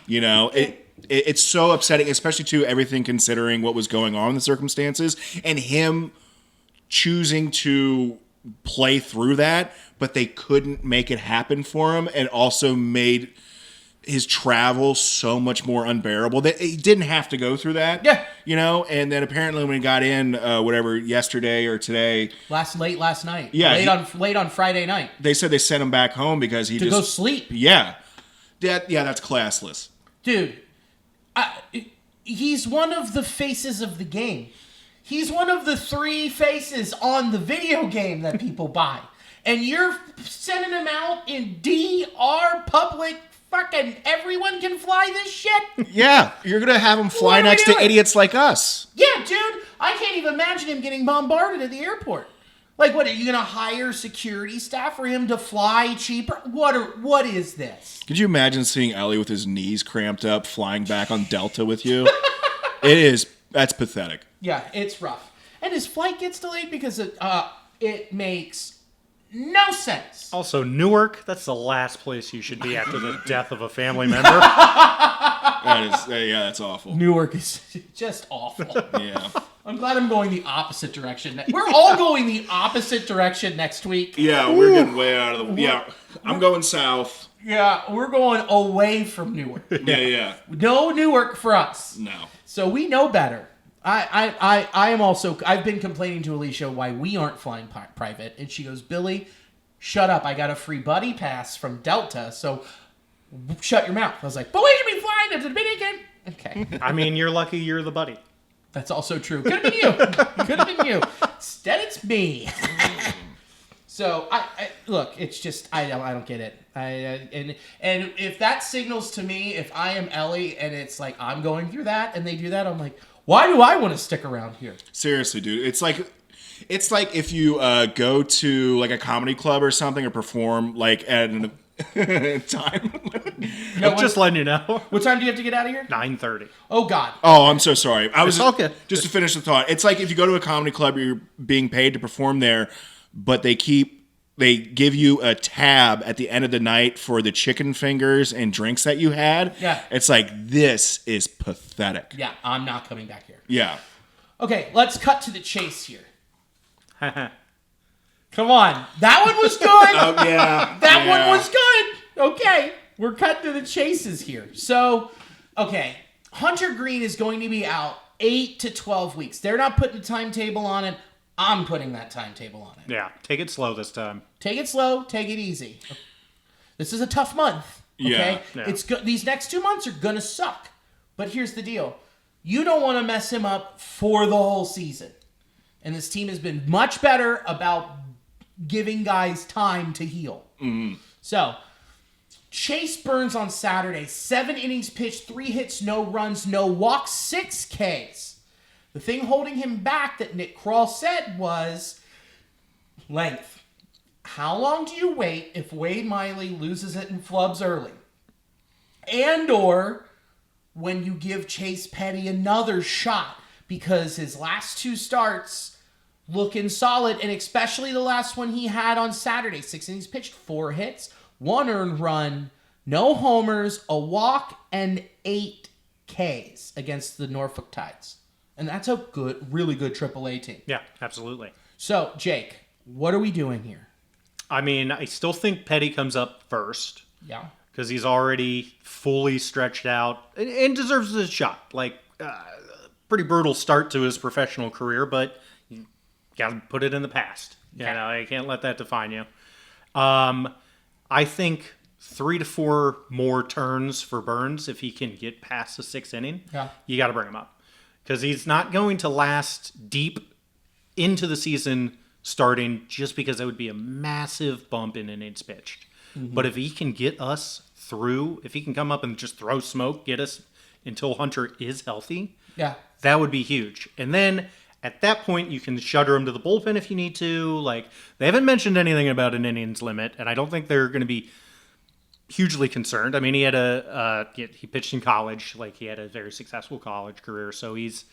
You know, it's so upsetting, especially to everything considering what was going on in the circumstances and him choosing to play through that, but they couldn't make it happen for him, and also made his travel so much more unbearable that he didn't have to go through that.
Yeah.
And then apparently when he got in, whatever, yesterday or today.
Late last night.
Yeah.
Late on Friday night.
They said they sent him back home because he
to go sleep.
Yeah. That's classless.
Dude, he's one of the faces of the game. He's one of the 3 faces on the video game that people buy. And you're sending him out in DR public. Fucking everyone can fly this shit.
Yeah, you're gonna have him fly next to idiots like us.
Yeah, dude, I can't even imagine him getting bombarded at the airport. Like, what are you gonna hire security staff for him to fly cheaper? What is this?
Could you imagine seeing Ellie with his knees cramped up, flying back on Delta with you? That's pathetic.
Yeah, it's rough, and his flight gets delayed because it makes no sense.
Also, Newark, that's the last place you should be after the death of a family member.
That's awful.
Newark is just awful.
Yeah.
I'm glad I'm going the opposite direction. We're all going the opposite direction next week.
Yeah, we're getting way out of the... Yeah, I'm going south.
Yeah, we're going away from Newark.
Yeah.
No Newark for us.
No.
So we know better. I am also... I've been complaining to Alicia why we aren't flying private. And she goes, Billy, shut up. I got a free buddy pass from Delta, so shut your mouth. I was like, but we can be flying to the Dominican. Okay.
I mean, you're lucky you're the buddy.
That's also true. Could have been you. Could have been you. Instead, it's me. So, I look, it's just, I don't get it. And if that signals to me, if I am Ellie and it's like I'm going through that and they do that, I'm like, why do I want to stick around here?
Seriously, dude. It's like if you go to like a comedy club or something or perform like at an time.
Just letting you know.
What time do you have to get out of here?
9:30.
Oh, God.
Oh, I'm so sorry. I was
okay.
Just to finish the thought. It's like if you go to a comedy club, you're being paid to perform there, but they give you a tab at the end of the night for the chicken fingers and drinks that you had.
Yeah.
It's like, this is pathetic.
Yeah, I'm not coming back here.
Yeah.
Okay, let's cut to the chase here. Come on. That one was good.
Oh, yeah.
That one was good. Okay, we're cutting to the chases here. So, okay, Hunter Greene is going to be out 8 to 12 weeks. They're not putting a timetable on it. I'm putting that timetable on it.
Yeah, take it slow this time.
Take it slow, take it easy. This is a tough month. Okay?
Yeah.
It's these next 2 months are going to suck. But here's the deal. You don't want to mess him up for the whole season. And this team has been much better about giving guys time to heal.
Mm-hmm.
So, Chase Burns on Saturday. 7 innings pitched, 3 hits, no runs, no walks, 6 Ks. The thing holding him back that Nick Kroll said was length. How long do you wait if Wade Miley loses it and flubs early? And or when you give Chase Petty another shot, because his last 2 starts looking solid, and especially the last one he had on Saturday. 6 innings pitched, 4 hits, 1 earned run, no homers, a walk, and 8 Ks against the Norfolk Tides. And that's a really good AAA team.
Yeah, absolutely.
So, Jake, what are we doing here?
I mean, I still think Petty comes up first.
Yeah.
Because he's already fully stretched out and deserves a shot. Like, pretty brutal start to his professional career, but you got to put it in the past.
Yeah.
You know, I can't let that define you. I think 3 to 4 more turns for Burns if he can get past the 6th inning.
Yeah.
You got to bring him up. Because he's not going to last deep into the season starting just because that would be a massive bump in innings pitched. Mm-hmm. But if he can get us through, if he can come up and just throw smoke, get us until Hunter is healthy,
yeah,
that would be huge. And then at that point, you can shutter him to the bullpen if you need to. Like, they haven't mentioned anything about an innings limit, and I don't think they're going to be hugely concerned. I mean, he had he pitched in college. Like, he had a very successful college career, so he's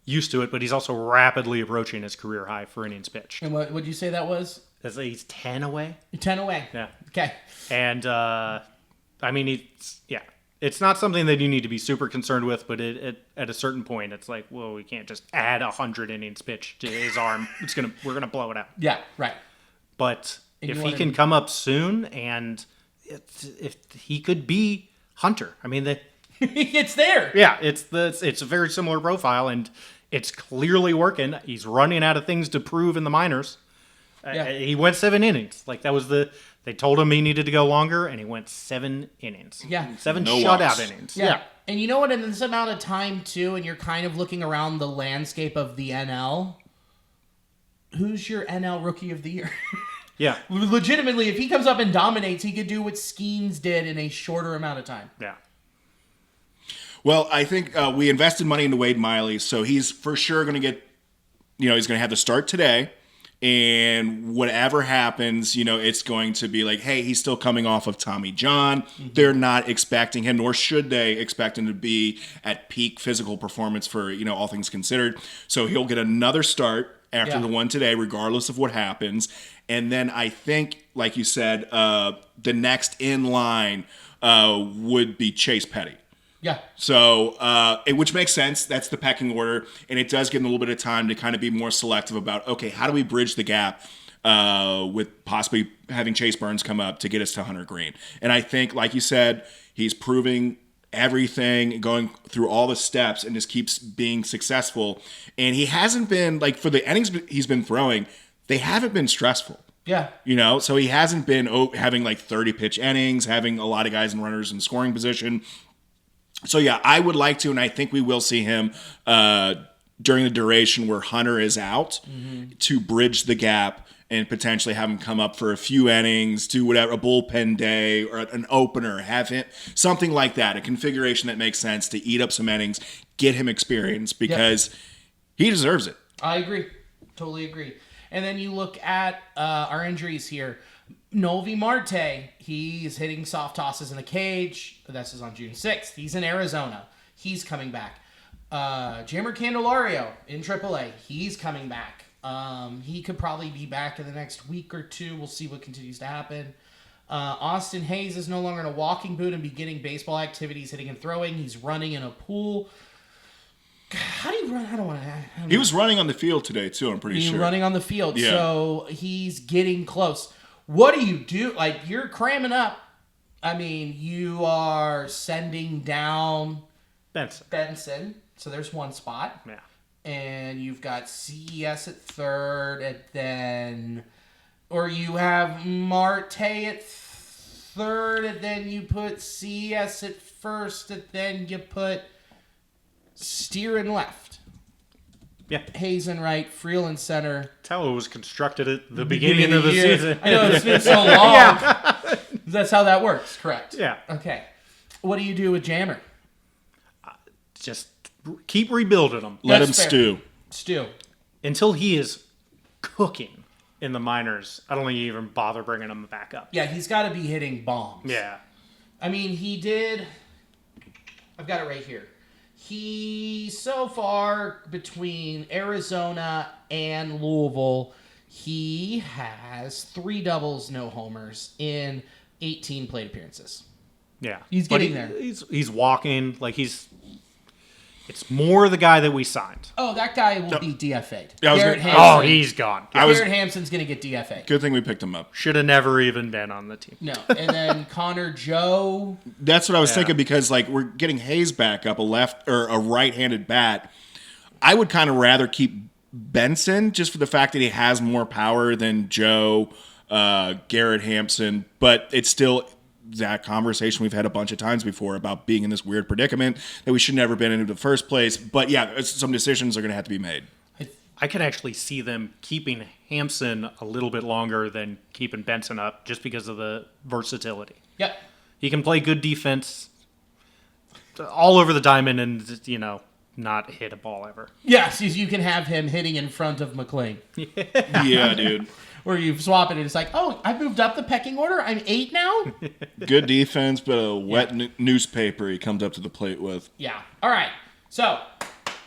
used to it, but he's also rapidly approaching his career high for innings pitched.
And what would you say that was?
He's 10 away.
10 away.
Yeah.
Okay.
And, I mean, It's not something that you need to be super concerned with, but at a certain point, it's like, well, we can't just add 100 innings pitch to his arm. We're gonna blow it out.
Yeah, right.
But if he can come up soon, and if he could be Hunter, I mean,
it's there.
Yeah, it's a very similar profile, and it's clearly working. He's running out of things to prove in the minors.
Yeah.
He went 7 innings. Like that was they told him he needed to go longer, and he went 7 innings.
Yeah.
7
No
shutout
walks.
innings.
Yeah. And you know what? In this amount of time, too, and you're kind of looking around the landscape of the NL, who's your NL Rookie of the Year?
Yeah.
Legitimately, if he comes up and dominates, he could do what Skeens did in a shorter amount of time.
Yeah.
Well, I think we invested money into Wade Miley, so he's for sure going to get, he's going to have to start today. And whatever happens, it's going to be like, hey, he's still coming off of Tommy John. Mm-hmm. They're not expecting him, nor should they expect him to be at peak physical performance for, all things considered. So he'll get another start after the one today, regardless of what happens. And then I think, like you said, the next in line would be Chase Petty.
Yeah.
So, which makes sense. That's the pecking order. And it does give them a little bit of time to kind of be more selective about, okay, how do we bridge the gap with possibly having Chase Burns come up to get us to Hunter Greene? And I think, like you said, he's proving everything, going through all the steps, and just keeps being successful. And he hasn't been, like, for the innings he's been throwing, they haven't been stressful.
Yeah.
So he hasn't been having like 30 pitch innings, having a lot of guys and runners in scoring position. So, yeah, I would like to, and I think we will see him during the duration where Hunter is out to bridge the gap and potentially have him come up for a few innings, do whatever, a bullpen day or an opener, have him, something like that, a configuration that makes sense to eat up some innings, get him experience because he deserves it.
I agree. Totally agree. And then you look at our injuries here. Novi Marte, he's hitting soft tosses in the cage. This is on June 6th. He's in Arizona. He's coming back. Jammer Candelario in AAA. He's coming back. He could probably be back in the next week or two. We'll see what continues to happen. Austin Hayes is no longer in a walking boot and beginning baseball activities, hitting and throwing. He's running in a pool. How do you run? I don't want to.
He was running on the field today, too, I'm pretty sure.
He's running on the field,
Yeah.
so he's getting close. What do you do? Like, you're cramming up. I mean, you are sending down Benson. So there's one spot.
Yeah.
And you've got CES at third, and then... Or you have Marte at third, and then you put CES at first, and then you put Steer in left.
Yeah.
Hayes in right, Friel in center.
That's how it was constructed at the beginning of the season.
I know, it's been so long. That's how that works, correct?
Yeah.
Okay. What do you do with Jammer?
Just keep rebuilding him.
Let
That's
him
fair.
stew.
Until he is cooking in the minors, I don't think you even bother bringing him back up.
Yeah, he's got to be hitting bombs.
Yeah.
I mean, he did... I've got it right here. He, so far, between Arizona and Louisville, he has 3 doubles, no homers in 18 plate appearances.
Yeah.
He's getting there.
He's walking. Like, it's more the guy that we signed.
Oh, that guy will be DFA'd.
Yeah,
Garrett
gonna-
Hampson.
Oh, he's gone.
Garrett Hampson's going to get DFA'd.
Good thing we picked him up.
Should have never even been on the team.
No. And then Connor Joe.
That's what I was thinking because, like, we're getting Hayes back up, a left or a right-handed bat. I would kind of rather keep Benson just for the fact that he has more power than Joe, Garrett Hampson, but it's still that conversation we've had a bunch of times before about being in this weird predicament that we should never have been in the first place. But yeah, some decisions are going to have to be made.
I could actually see them keeping Hampson a little bit longer than keeping Benson up just because of the versatility.
Yep.
He can play good defense all over the diamond and, not hit a ball ever.
Yes, you can have him hitting in front of McLean.
Yeah, dude.
Where you swap it and it's like, oh, I moved up the pecking order. I'm 8 now?
Good defense, but a wet newspaper he comes up to the plate with.
Yeah. All right. So,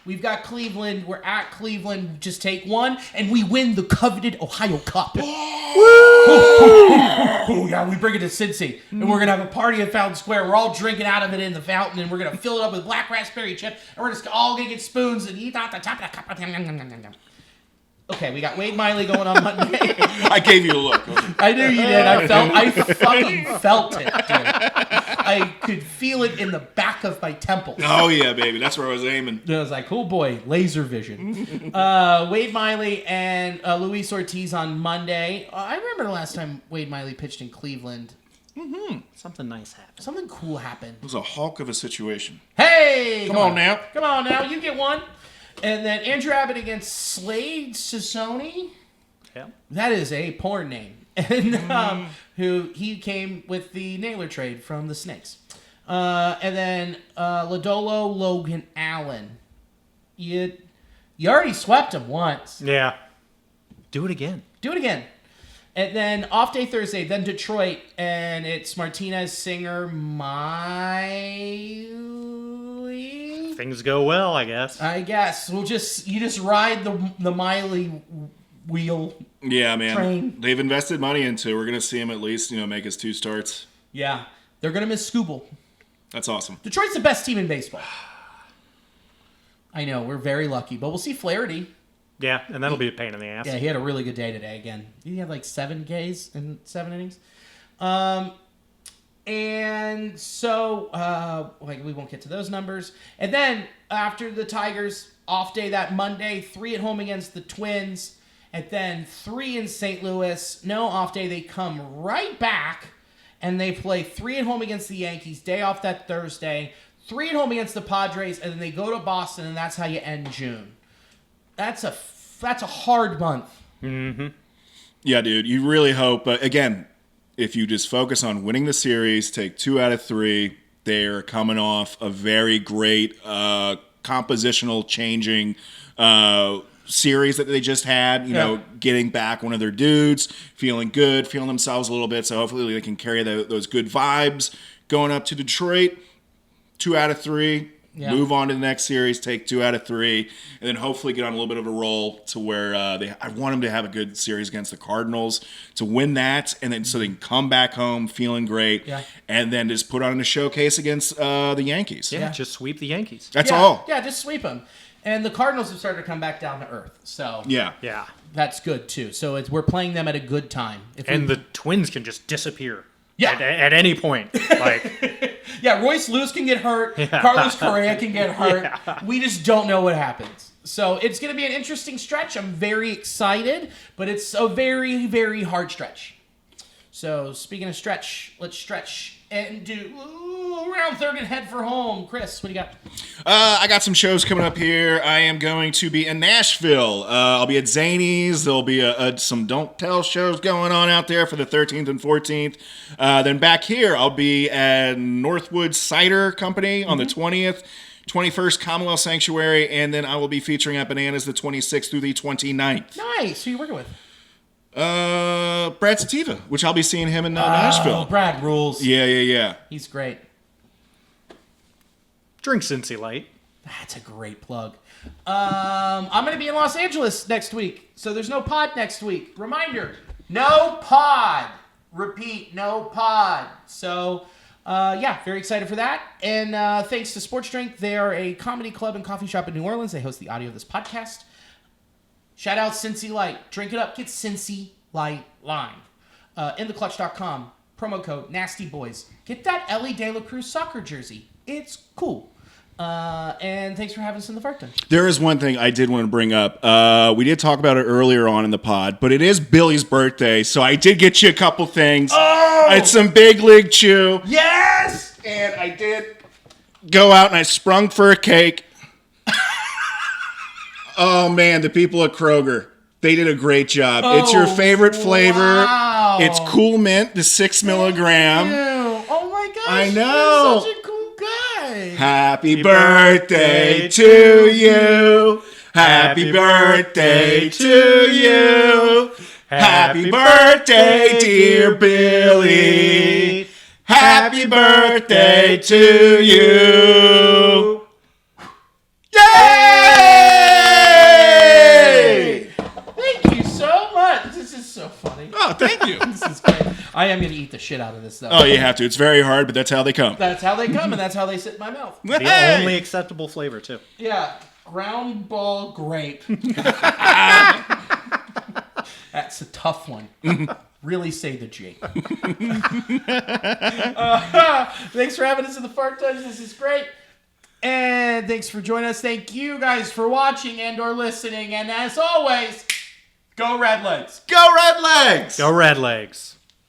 We've got Cleveland. We're at Cleveland. Just take one, and we win the coveted Ohio Cup. Oh, yeah, we bring it to Cincy, and we're going to have a party at Fountain Square. We're all drinking out of it in the fountain, and we're going to fill it up with black raspberry chip, and we're just all going to get spoons and eat out the top of the cup. Okay, we got Wade Miley going on Monday.
I gave you a look.
I knew you did. I fucking felt it, dude. I could feel it in the back of my temples.
Oh, yeah, baby. That's where I was aiming.
I was like, oh boy, laser vision. Wade Miley and Luis Ortiz on Monday. I remember the last time Wade Miley pitched in Cleveland.
Something nice happened.
Something cool happened.
It was a Hulk of a situation.
Hey!
Come on now.
Come on now. You get one. And then Andrew Abbott against Slade Sassoni.
Yeah.
That is a porn name. And who he came with the Naylor trade from the Sneks. And then Lodolo, Logan Allen. You already swept him once.
Yeah. Do it again.
Do it again. And then off day Thursday, then Detroit, and it's Martinez, Singer, Miley.
Things go well, I guess.
I guess you just ride the Miley wheel.
Yeah, man.
Train.
They've invested money into it. We're gonna see him at least, make his 2 starts.
Yeah, they're gonna miss Scooble.
That's awesome.
Detroit's the best team in baseball. I know, we're very lucky, but we'll see Flaherty.
Yeah, and that'll be a pain in the ass.
Yeah, he had a really good day today again. He had like 7 Ks in 7 innings. And so, we won't get to those numbers. And then after the Tigers, off day that Monday, 3 at home against the Twins, and then 3 in St. Louis. No off day, they come right back, and they play 3 at home against the Yankees, day off that Thursday, 3 at home against the Padres, and then they go to Boston, and that's how you end June. That's a hard month.
Mm-hmm.
Yeah, dude. You really hope. Again, if you just focus on winning the series, take 2 out of 3. They're coming off a very great compositional changing series that they just had. Getting back one of their dudes, feeling good, feeling themselves a little bit. So hopefully they can carry those good vibes going up to Detroit. 2 out of 3. Yeah. Move on to the next series, take 2 out of 3, and then hopefully get on a little bit of a roll to where I want them to have a good series against the Cardinals to win that, and then so they can come back home feeling great, and then just put on a showcase against the Yankees.
Yeah, just sweep the Yankees.
That's all.
Yeah, just sweep them. And the Cardinals have started to come back down to earth, so
yeah,
that's good too. So we're playing them at a good time.
The Twins can just disappear. Yeah, at any point, like.
Yeah, Royce Lewis can get hurt. Yeah. Carlos Correa can get hurt. Yeah. We just don't know what happens. So it's going to be an interesting stretch. I'm very excited, but it's a very, very hard stretch. So speaking of stretch, let's stretch and do round third and head for home. Chris, what do you got?
I got some shows coming up here. I am going to be in Nashville. I'll be at Zany's. There'll be some Don't Tell shows going on out there for the 13th and 14th. Then back here, I'll be at Northwood Cider Company on the 20th. 21st, Commonwealth Sanctuary, and then I will be featuring at Bananas the 26th through the 29th.
Nice. Who are you working with?
Brad Sativa, which I'll be seeing him in Nashville.
Brad rules.
Yeah.
He's great.
Drink Cincy Light.
That's a great plug. I'm going to be in Los Angeles next week, so there's no pod next week. Reminder, no pod. Repeat, no pod. So, very excited for that. And thanks to Sports Drink. They are a comedy club and coffee shop in New Orleans. They host the audio of this podcast. Shout out Cincy Light. Drink it up. Get Cincy Light Lime. InTheClutch.com. Promo code NastyBoys. Get that Ellie De La Cruz soccer jersey. It's cool. And thanks for having us in the Fart Den.
There is one thing I did want to bring up. We did talk about it earlier on in the pod, but it is Billy's birthday, so I did get you a couple things.
Oh!
I had some Big League Chew.
Yes!
And I did go out and I sprung for a cake. Oh, man, the people at Kroger, they did a great job. It's your favorite flavor.
Wow.
It's Cool Mint, the 6 milligram.
Oh, my gosh.
I know.
You're such a cool guy.
Happy birthday to you. Happy birthday to you. Happy birthday, dear Billy. Happy birthday to you. Yay! thank you.
This is great. I am going to eat the shit out of this, though.
Oh, you have to. It's very hard, but that's how they come.
That's how they come, and that's how they sit in my mouth.
The only acceptable flavor, too.
Yeah. Ground ball grape. That's a tough one. Really say the G. Thanks for having us in the Fart Touch. This is great. And thanks for joining us. Thank you guys for watching and or listening. And as always, go Red Legs.
Go Red Legs!
Go Red Legs.